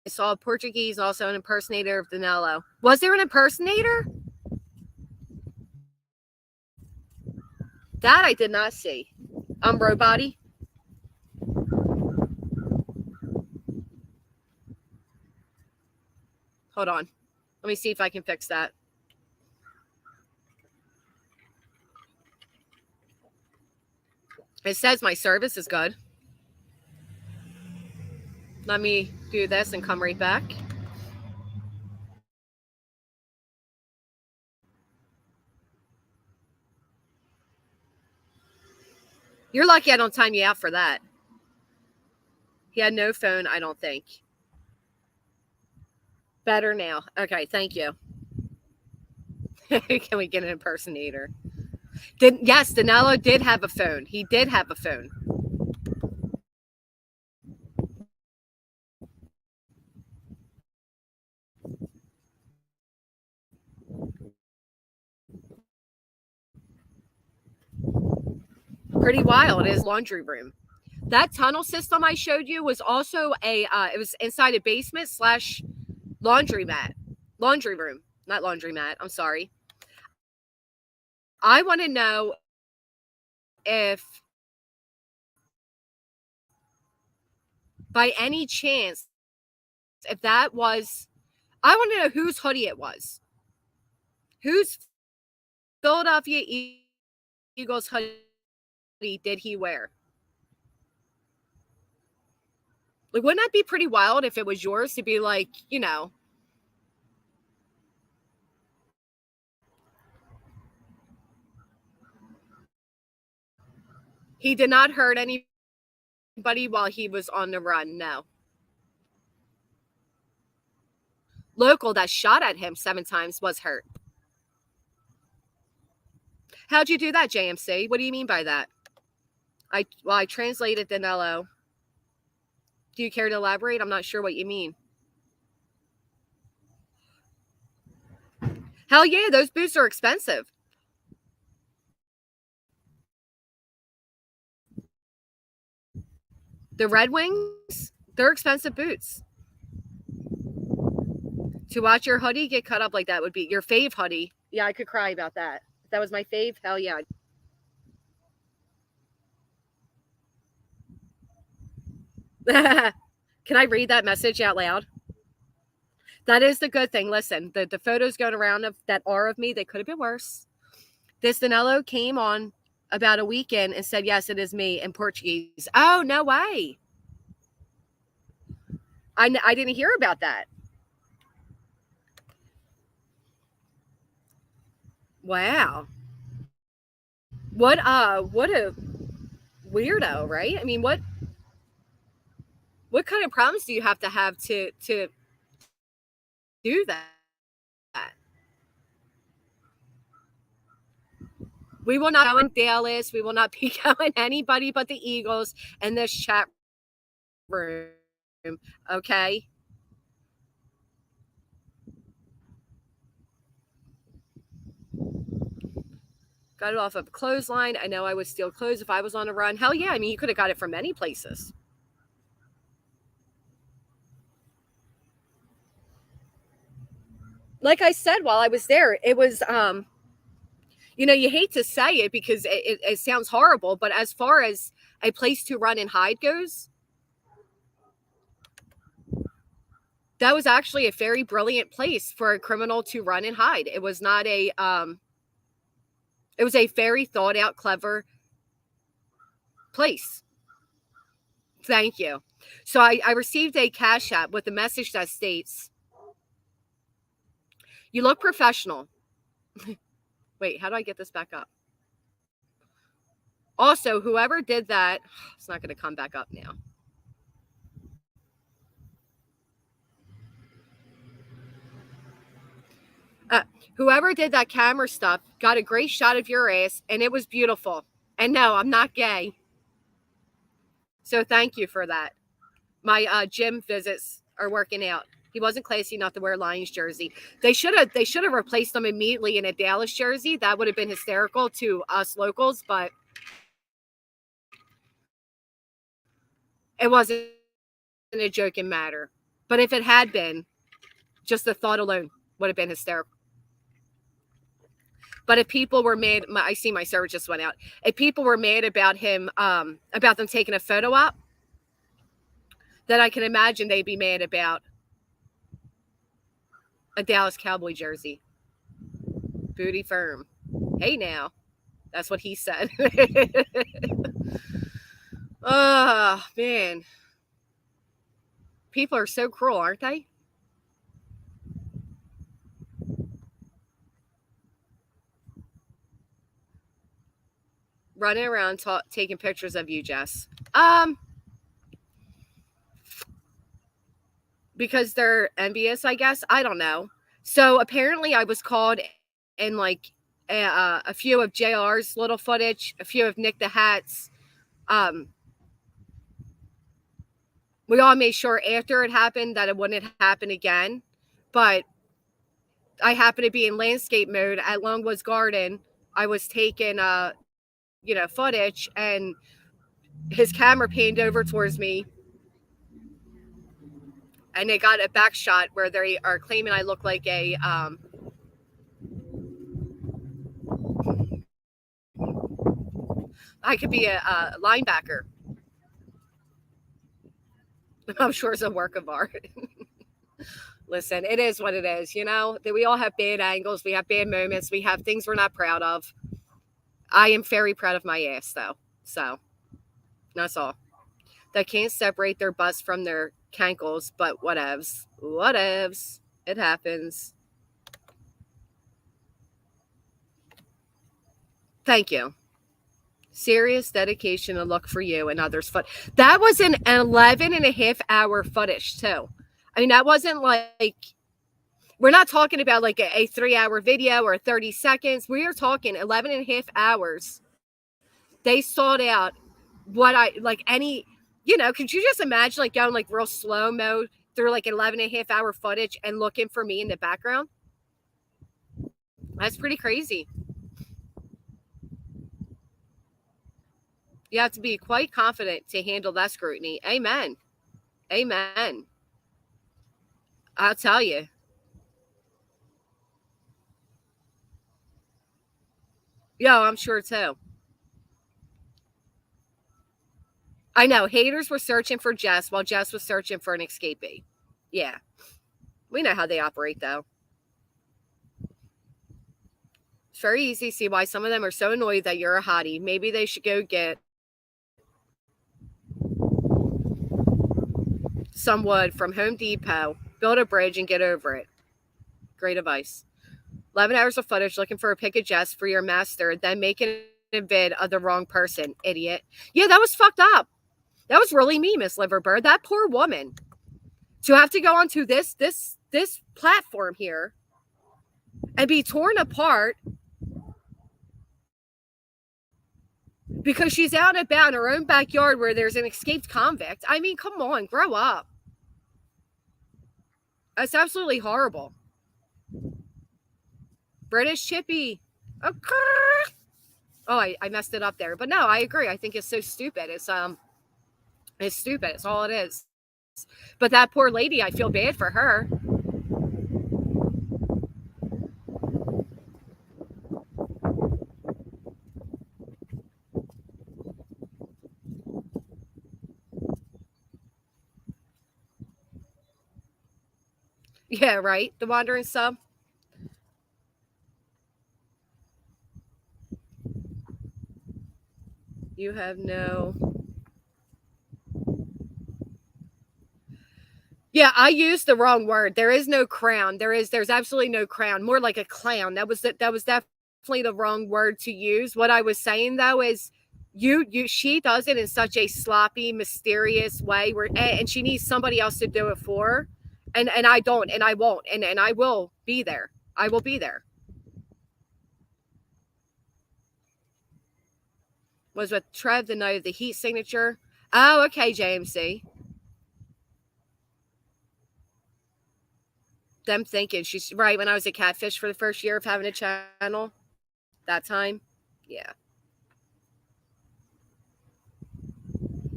saw a Portuguese, also an impersonator of Danelo. Was there an impersonator? That I did not see. Robody. Hold on. Let me see if I can fix that. It says my service is good. Let me do this and come right back. You're lucky I don't time you out for that. He had no phone, I don't think. Better now. Okay, thank you. Can we get an impersonator? Yes, Danilo did have a phone. He did have a phone. Pretty wild. His laundry room. That tunnel system I showed you was also it was inside a basement / laundry room, not laundromat. I'm sorry. I want to know if by any chance, if that was, I want to know whose hoodie it was. Whose Philadelphia Eagles hoodie did he wear? Like, wouldn't that be pretty wild if it was yours to be like, you know, he did not hurt anybody while he was on the run. No. Local that shot at him 7 times was hurt. How'd you do that, JMC? What do you mean by that? I translated Danelo. Do you care to elaborate? I'm not sure what you mean. Hell yeah, those boots are expensive. The Red Wings, they're expensive boots. To watch your hoodie get cut up like that would be your fave hoodie. Yeah, I could cry about that. If that was my fave, hell yeah. Can I read that message out loud? That is the good thing. Listen, the photos going around that are of me, they could have been worse. This Danilo came on about a weekend and said, yes, it is me in Portuguese. Oh, no way. I didn't hear about that. Wow. What a weirdo, right? I mean, what kind of problems do you have to do that? We will not go in Dallas. We will not be going anybody but the Eagles in this chat room. Okay. Got it off of a clothesline. I know I would steal clothes if I was on a run. Hell yeah. I mean, you could have got it from many places. Like I said, while I was there, it was, you know, you hate to say it because it sounds horrible, but as far as a place to run and hide goes, that was actually a very brilliant place for a criminal to run and hide. It was not a, it was a very thought out, clever place. Thank you. So I received a Cash App with a message that states, you look professional. Wait, how do I get this back up? Also, whoever did that, it's not going to come back up now. Whoever did that camera stuff got a great shot of your ass, and it was beautiful. And no, I'm not gay. So thank you for that. My gym visits are working out. He wasn't classy enough to wear a Lions jersey. They should have replaced him immediately in a Dallas jersey. That would have been hysterical to us locals, but it wasn't a joking matter. But if it had been, just the thought alone would have been hysterical. But if people were mad, I see my server just went out. If people were mad about him, about them taking a photo op, then I can imagine they'd be mad about a Dallas Cowboy jersey. Booty firm. Hey now. That's what he said. Oh, man. People are so cruel, aren't they? Running around taking pictures of you, Jess. Because they're envious, I guess. I don't know. So apparently I was called in like a few of JR's little footage, a few of Nick the Hat's. We all made sure after it happened that it wouldn't happen again. But I happened to be in landscape mode at Longwoods Garden. I was taking footage, and his camera panned over towards me, and they got a back shot where they are claiming I look like a I could be a linebacker. I'm sure it's a work of art. Listen, it is what it is, that we all have bad angles, we have bad moments, we have things we're not proud of. I am very proud of my ass, though. So, that's all. They can't separate their butts from their cankles, but whatevs. Whatevs. It happens. Thank you. Serious dedication and look for you and others' foot. That was an 11.5-hour footage, too. I mean, that wasn't like, we're not talking about like a 3-hour video or 30 seconds. We are talking 11.5 hours. They sought out what could you just imagine like going like real slow mo through like 11.5-hour footage and looking for me in the background? That's pretty crazy. You have to be quite confident to handle that scrutiny. Amen. Amen. I'll tell you. Yeah, I'm sure too. I know. Haters were searching for Jess while Jess was searching for an escapee. Yeah. We know how they operate, though. It's very easy to see why some of them are so annoyed that you're a hottie. Maybe they should go get some wood from Home Depot, build a bridge, and get over it. Great advice. 11 hours of footage looking for a pic of Jess for your master, then making a vid of the wrong person, idiot. Yeah, that was fucked up. That was really me, Miss Liverbird. That poor woman. To have to go onto this platform here and be torn apart because she's out and about in her own backyard where there's an escaped convict. I mean, come on, grow up. That's absolutely horrible. British Chippy. Okay. Oh, I messed it up there. But no, I agree. I think it's so stupid. It's stupid. It's all it is. But that poor lady, I feel bad for her. Yeah, right. The Wandering Sub. You have no... Yeah, I used the wrong word. There is no crown. There's absolutely no crown. More like a clown. That was definitely the wrong word to use. What I was saying though is She does it in such a sloppy, mysterious way where, and she needs somebody else to do it for her. And I don't, and I won't, and I will be there. I will be there. Was with Trev the night of the heat signature. Oh, okay, JMC. Them thinking she's right when I was a catfish for the first year of having a channel. That time. Yeah.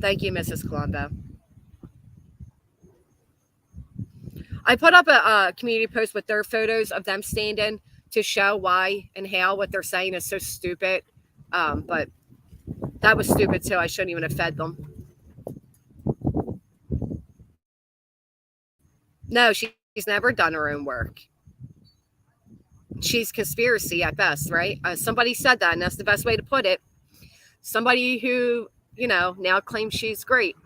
Thank you, Mrs. Colombo. I put up a community post with their photos of them standing to show why and how what they're saying is so stupid. But that was stupid too. I shouldn't even have fed them. No, she's never done her own work. She's conspiracy at best, right? Somebody said that, and that's the best way to put it. Somebody who, now claims she's great.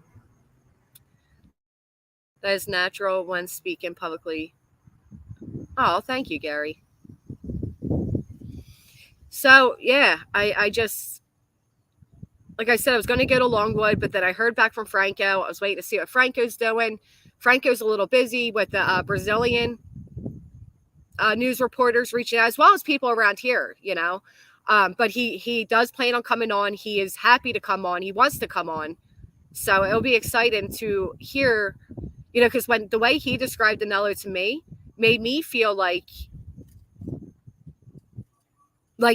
That is natural when speaking publicly. Oh, thank you, Gary. So, yeah, I just, like I said, I was going to go to Longwood, but then I heard back from Franco. I was waiting to see what Franco's doing. Franco's a little busy with the Brazilian news reporters reaching out, as well as people around here, but he does plan on coming on. He is happy to come on. He wants to come on. So it'll be exciting to hear, because when the way he described Danelo to me made me feel like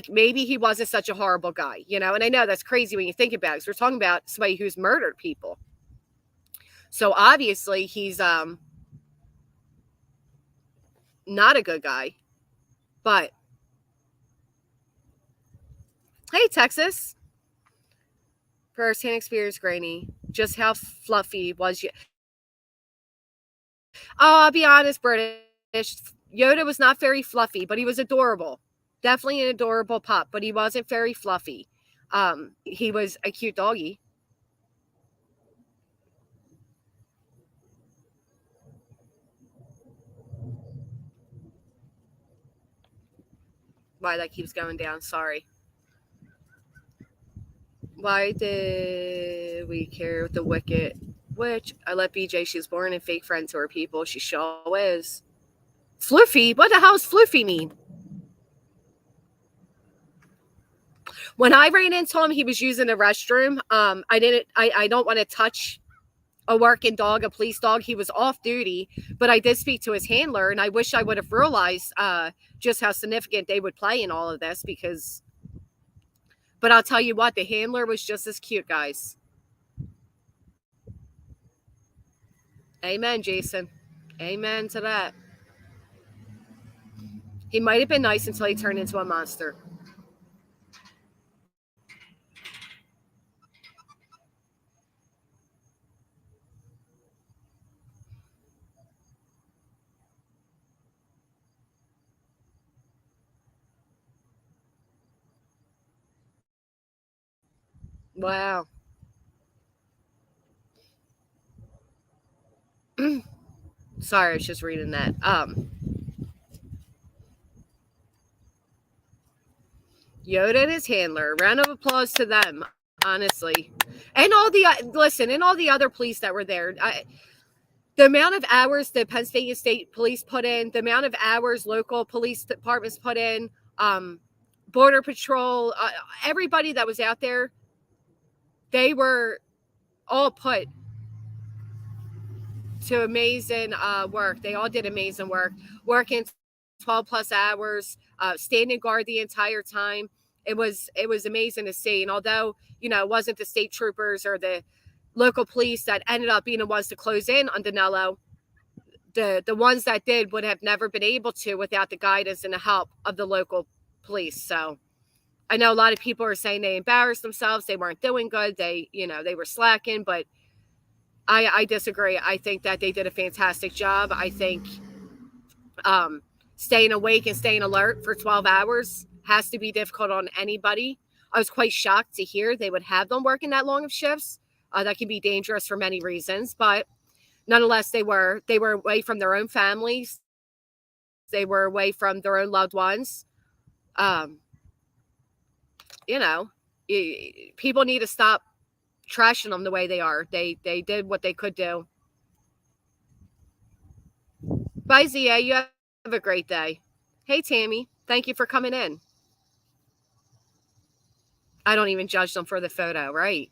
maybe he wasn't such a horrible guy, and I know that's crazy when you think about it, because we're talking about somebody who's murdered people. So obviously he's not a good guy. But hey, Texas. First-hand experience, Granny. Just how fluffy was you? Oh, I'll be honest, British. Yoda was not very fluffy, but he was adorable. Definitely an adorable pup, but he wasn't very fluffy. He was a cute doggy. Why that keeps going down, sorry. Why did we care with the Wicked Witch? I let BJ, she's born and fake friend to her people. She sure is. Floofy? What the hell does floofy mean? When I ran into him, he was using the restroom. I don't want to touch a working dog, a police dog. He was off duty, but I did speak to his handler, and I wish I would have realized just how significant they would play in all of this, but I'll tell you what, the handler was just as cute, guys. Amen, Jason. Amen to that. He might have been nice until he turned into a monster. Wow. Sorry, I was just reading that. Yoda and his handler. Round of applause to them, honestly. And all the other police that were there. The amount of hours the Pennsylvania State Police put in, the amount of hours local police departments put in, Border Patrol, everybody that was out there, they were all put to amazing work. They all did amazing work, working 12 plus hours, standing guard the entire time. It was amazing to see. And although, it wasn't the state troopers or the local police that ended up being the ones to close in on Danelo, the ones that did would have never been able to without the guidance and the help of the local police. So I know a lot of people are saying they embarrassed themselves. They weren't doing good. They were slacking, but I disagree. I think that they did a fantastic job. I think staying awake and staying alert for 12 hours has to be difficult on anybody. I was quite shocked to hear they would have them working that long of shifts. That can be dangerous for many reasons, but nonetheless, they were away from their own families. They were away from their own loved ones. People need to stop trashing them the way they are. They did what they could do. Bye, Zia. You have a great day. Hey, Tammy. Thank you for coming in. I don't even judge them for the photo, right?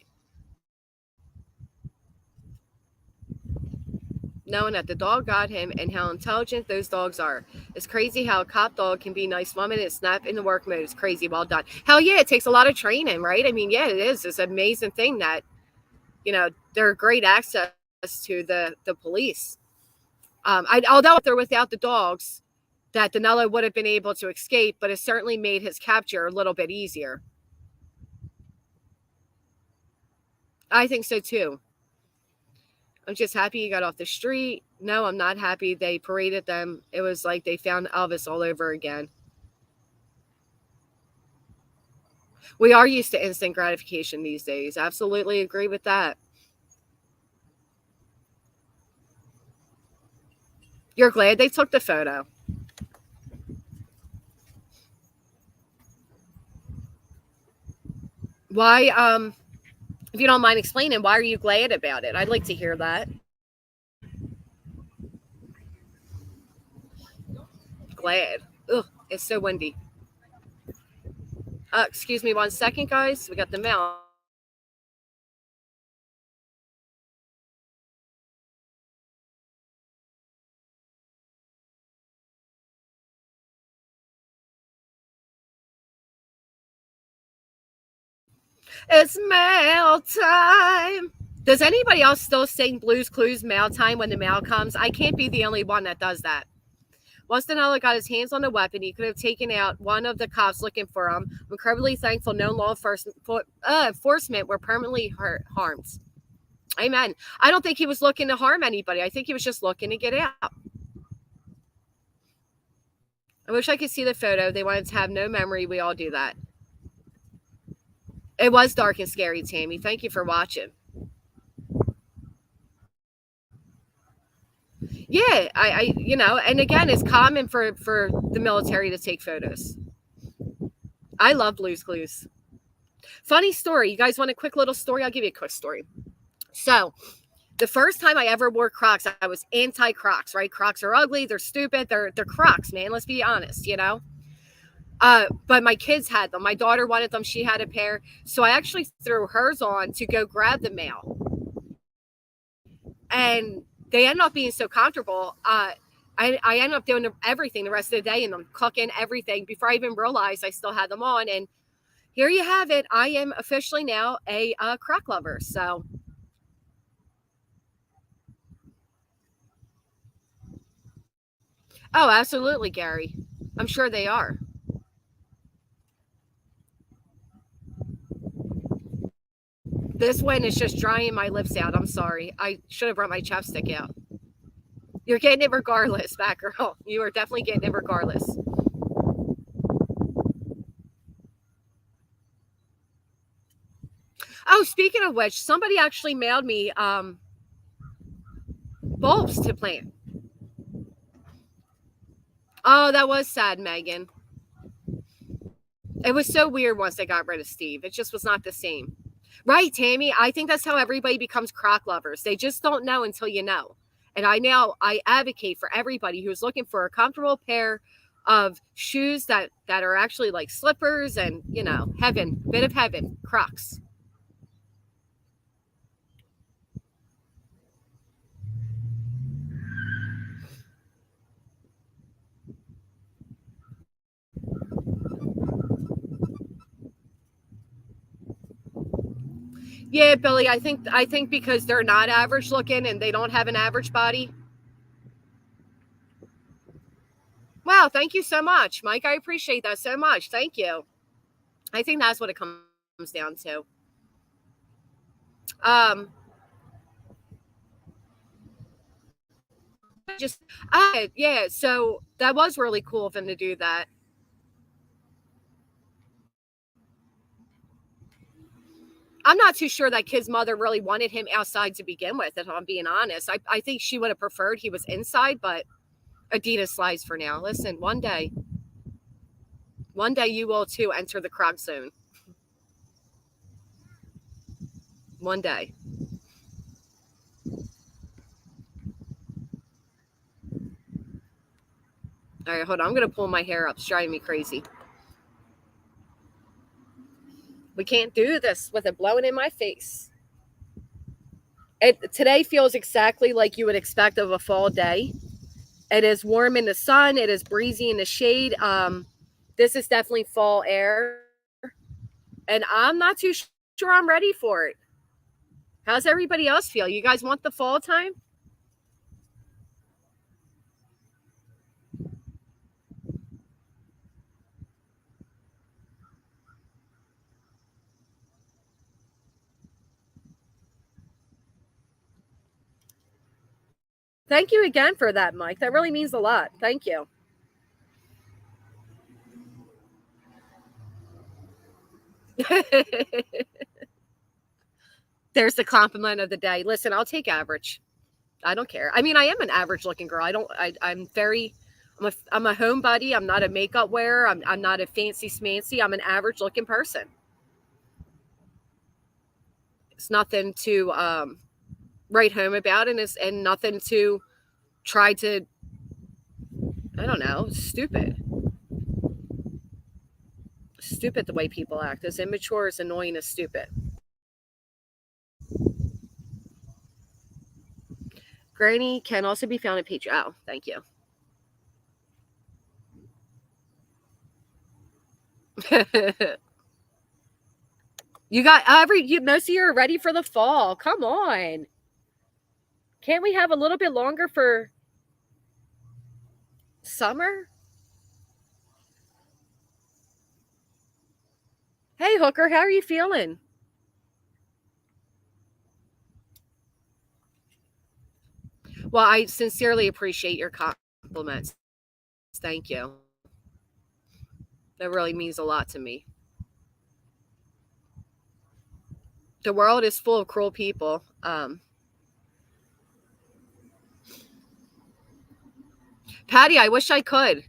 Knowing that the dog got him and how intelligent those dogs are. It's crazy how a cop dog can be nice woman and snap in the work mode. It's crazy. Well done. Hell yeah, it takes a lot of training, right? I mean, yeah, it is. It's an amazing thing that, they're great access to the police. Although they're without the dogs, that Danelo would have been able to escape, but it certainly made his capture a little bit easier. I think so too. I'm just happy he got off the street. No, I'm not happy they paraded them. It was like they found Elvis all over again. We are used to instant gratification these days. Absolutely agree with that. You're glad they took the photo. Why, if you don't mind explaining, why are you glad about it? I'd like to hear that. Glad. Ugh, it's so windy. Excuse me 1 second, guys. We got the mail. It's mail time. Does anybody else still sing Blues Clues mail time when the mail comes? I can't be the only one that does that. Once Danelo got his hands on the weapon, he could have taken out one of the cops looking for him. I'm incredibly thankful no law enforcement were permanently harmed. Amen. I don't think he was looking to harm anybody. I think he was just looking to get out. I wish I could see the photo. They wanted to have no memory. We all do that. It was dark and scary, Tammy. Thank you for watching. Yeah, I and again, it's common for the military to take photos. I love Blue's Clues. Funny story. You guys want a quick little story? I'll give you a quick story. So, the first time I ever wore Crocs, I was anti-Crocs, right? Crocs are ugly. They're stupid. They're Crocs, man. Let's be honest, But my kids had them. My daughter wanted them. She had a pair. So I actually threw hers on to go grab the mail. And they ended up being so comfortable. I ended up doing everything the rest of the day and I'm cooking everything before I even realized I still had them on. And here you have it. I am officially now a Croc lover. So. Oh, absolutely, Gary. I'm sure they are. This one is just drying my lips out. I'm sorry. I should have brought my chapstick out. You're getting it regardless, Batgirl. You are definitely getting it regardless. Oh, speaking of which, somebody actually mailed me bulbs to plant. Oh, that was sad, Megan. It was so weird once they got rid of Steve. It just was not the same. Right, Tammy. I think that's how everybody becomes Croc lovers. They just don't know until you know. And I advocate for everybody who's looking for a comfortable pair of shoes that are actually like slippers and, heaven, bit of heaven, Crocs. Yeah, Billy, I think because they're not average looking and they don't have an average body. Wow, thank you so much, Mike. I appreciate that so much. Thank you. I think that's what it comes down to. Yeah, so that was really cool of him to do that. I'm not too sure that kid's mother really wanted him outside to begin with, if I'm being honest. I think she would have preferred he was inside, but Adidas slides for now. Listen, one day you will too enter the Croc zone. One day. All right, hold on. I'm going to pull my hair up. It's driving me crazy. We can't do this with it blowing in my face. Today feels exactly like you would expect of a fall day. It is warm in the sun. It is breezy in the shade. This is definitely fall air. And I'm not too sure I'm ready for it. How's everybody else feel? You guys want the fall time? Thank you again for that, Mike. That really means a lot. Thank you. There's the compliment of the day. Listen, I'll take average. I don't care. I mean, I am an average looking girl. I'm a homebody. I'm not a makeup wearer. I'm not a fancy smancy. I'm an average looking person. It's nothing to write home about, and nothing to try to, I don't know, stupid the way people act. As immature, as annoying, as stupid. Granny can also be found at Patreon. Oh, thank you. You got most of you are ready for the fall. Come on. Can't we have a little bit longer for summer? Hey, Hooker, how are you feeling? Well, I sincerely appreciate your compliments. Thank you. That really means a lot to me. The world is full of cruel people. Patty, I wish I could.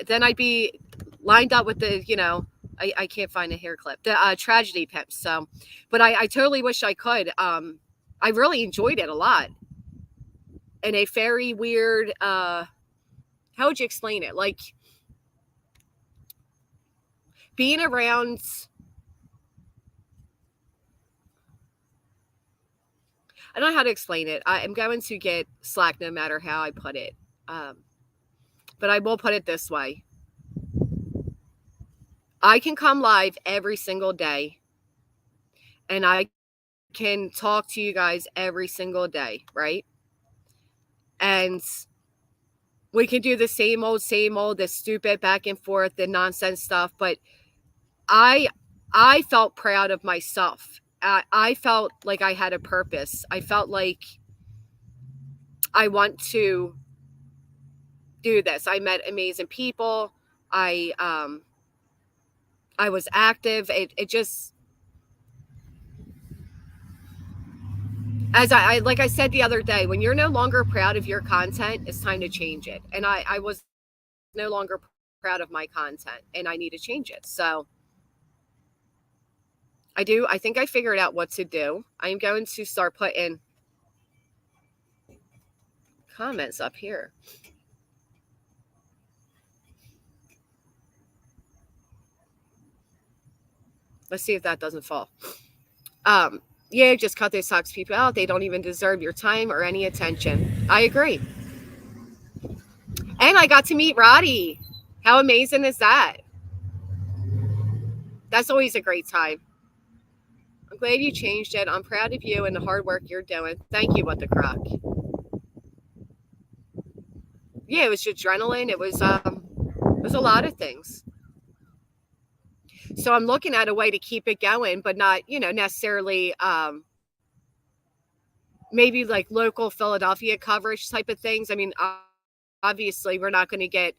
Then I'd be lined up with the, I can't find a hair clip, the tragedy pimps. So, but I totally wish I could. I really enjoyed it a lot. In a very weird, how would you explain it? Like being around, I don't know how to explain it. I am going to get slack no matter how I put it. But I will put it this way. I can come live every single day and I can talk to you guys every single day, right? And we can do the same old, the stupid back and forth, the nonsense stuff. But I felt proud of myself. I felt like I had a purpose. I felt like I want to do this. I met amazing people. I was active. It just, as I like I said the other day, when you're no longer proud of your content, it's time to change it. And I was no longer proud of my content, and I need to change it. So I think I figured out what to do. I'm going to start putting comments up here. Let's see if that doesn't fall. Yeah, just cut those toxic people out. They don't even deserve your time or any attention. I agree. And I got to meet Roddy. How amazing is that? That's always a great time. I'm glad you changed it. I'm proud of you and the hard work you're doing. Thank you, What the Croc. Yeah, it was adrenaline. It was a lot of things. So I'm looking at a way to keep it going, but not, necessarily maybe like local Philadelphia coverage type of things. I mean, obviously we're not going to get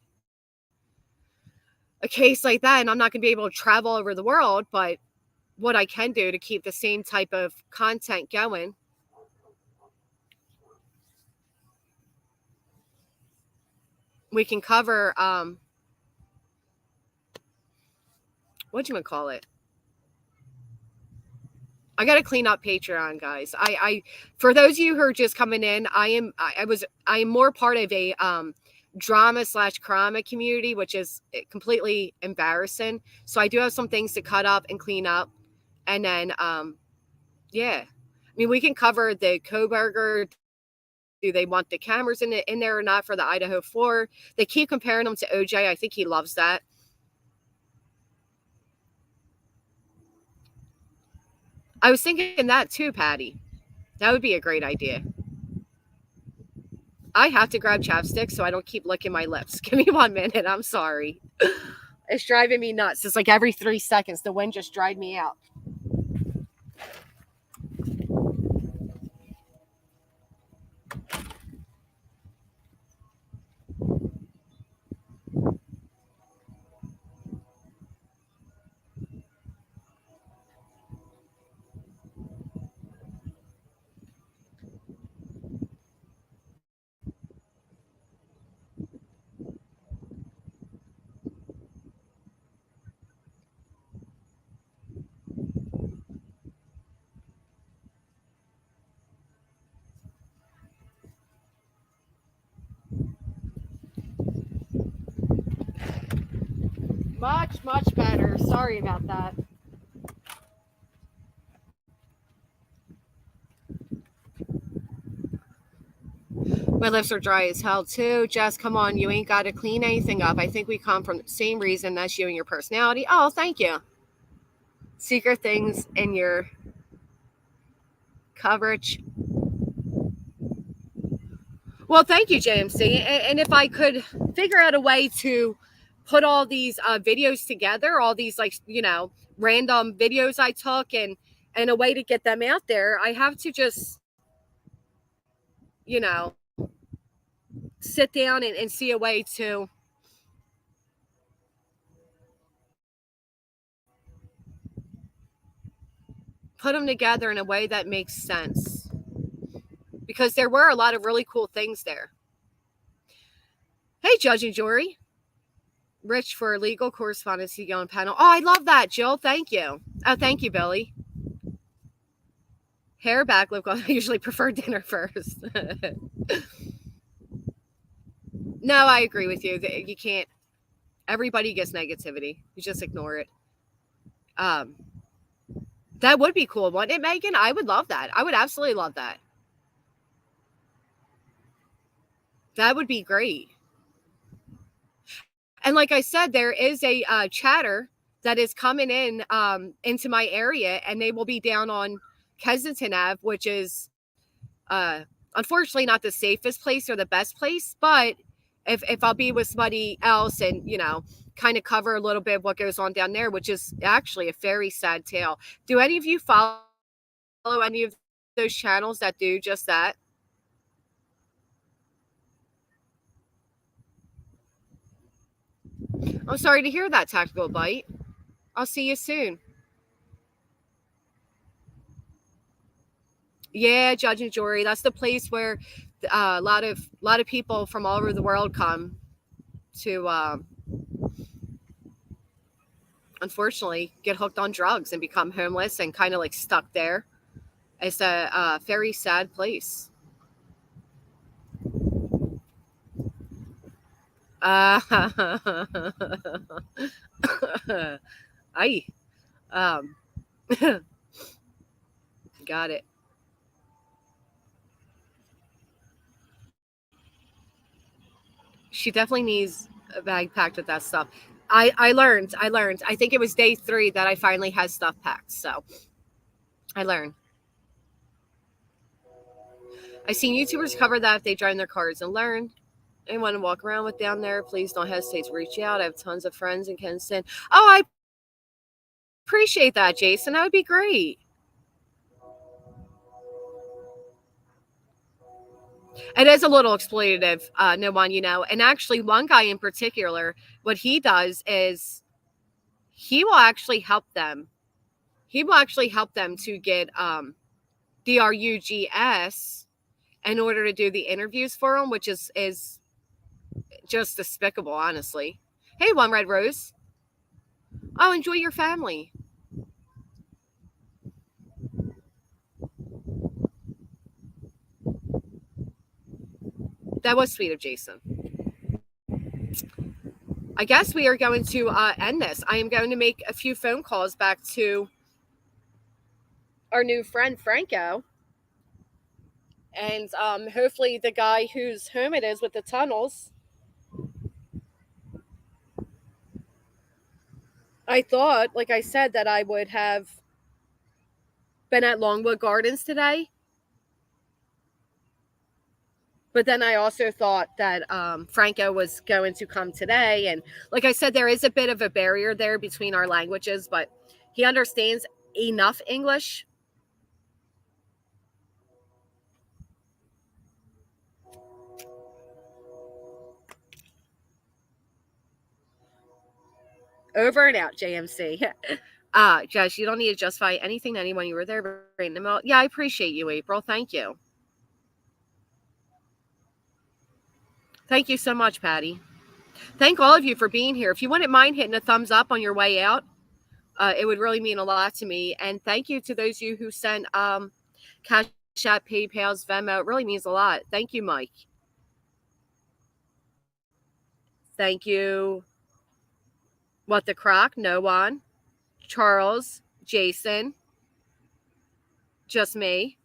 a case like that, and I'm not going to be able to travel over the world, but what I can do to keep the same type of content going. We can cover, what do you want to call it? I got to clean up Patreon, guys. For those of you who are just coming in, I am more part of a drama/crime community, which is completely embarrassing. So I do have some things to cut up and clean up, and then yeah, I mean, we can cover the Coburger. Do they want the cameras in there or not for the Idaho 4? They keep comparing them to OJ. I think he loves that. I was thinking that too, Patty. That would be a great idea. I have to grab chapstick so I don't keep licking my lips. Give me 1 minute. I'm sorry. It's driving me nuts. It's like every 3 seconds, the wind just dried me out. Much, much better. Sorry about that. My lips are dry as hell too. Jess, come on. You ain't got to clean anything up. I think we come from the same reason. That's you and your personality. Oh, thank you. Secret things in your coverage. Well, thank you, JMC. And if I could figure out a way to put all these videos together, all these random videos I took, and a way to get them out there, I have to just sit down and see a way to put them together in a way that makes sense, because there were a lot of really cool things there. Hey, Judge and Jury. Rich for legal correspondence to go on panel. Oh, I love that, Jill. Thank you. Oh, thank you, Billy. Hair back, lip gloss. I usually prefer dinner first. No, I agree with you. You can't. Everybody gets negativity. You just ignore it. That would be cool, wouldn't it, Megan? I would love that. I would absolutely love that. That would be great. And like I said, there is a chatter that is coming in into my area, and they will be down on Kensington Ave, which is unfortunately not the safest place or the best place. But if I'll be with somebody else and, kind of cover a little bit of what goes on down there, which is actually a very sad tale. Do any of you follow any of those channels that do just that? I'm sorry to hear that, Tactical Bite. I'll see you soon. Yeah, Judge and Jury. That's the place where a lot of people from all over the world come to, unfortunately, get hooked on drugs and become homeless and kind of like stuck there. It's a very sad place. Aye. Got it. She definitely needs a bag packed with that stuff. I learned. I think it was day 3 that I finally had stuff packed. So I learned. I've seen YouTubers cover that if they drive in their cars and learn. And want to walk around with down there, please don't hesitate to reach out. I have tons of friends in Kensington. Oh, I appreciate that, Jason. That would be great. It is a little exploitative, no one, and actually one guy in particular, what he does is he will actually help them. He will actually help them to get DRUGS in order to do the interviews for them, which is just despicable, honestly. Hey, One Red Rose. Oh, enjoy your family. That was sweet of Jason. I guess we are going to end this. I am going to make a few phone calls back to our new friend Franco, and hopefully the guy whose home it is with the tunnels. I thought, like I said, that I would have been at Longwood Gardens today. But then I also thought that Franco was going to come today. And like I said, there is a bit of a barrier there between our languages, but he understands enough English. Over and out, JMC. Jess, you don't need to justify anything to anyone. You were there right in the middle. Yeah, I appreciate you, April. Thank you. Thank you so much, Patty. Thank all of you for being here. If you wouldn't mind hitting a thumbs up on your way out, it would really mean a lot to me. And thank you to those of you who sent Cash App, PayPal's, Venmo. It really means a lot. Thank you, Mike. Thank you. What the Croc? No one. Charles, Jason, just me.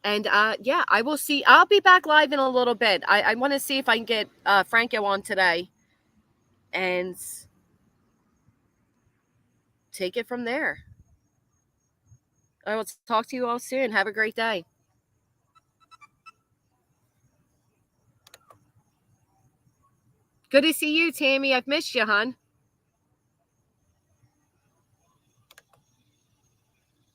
And yeah, I will see. I'll be back live in a little bit. I want to see if I can get Franco on today and take it from there. I will talk to you all soon. Have a great day. Good to see you, Tammy. I've missed you, hon.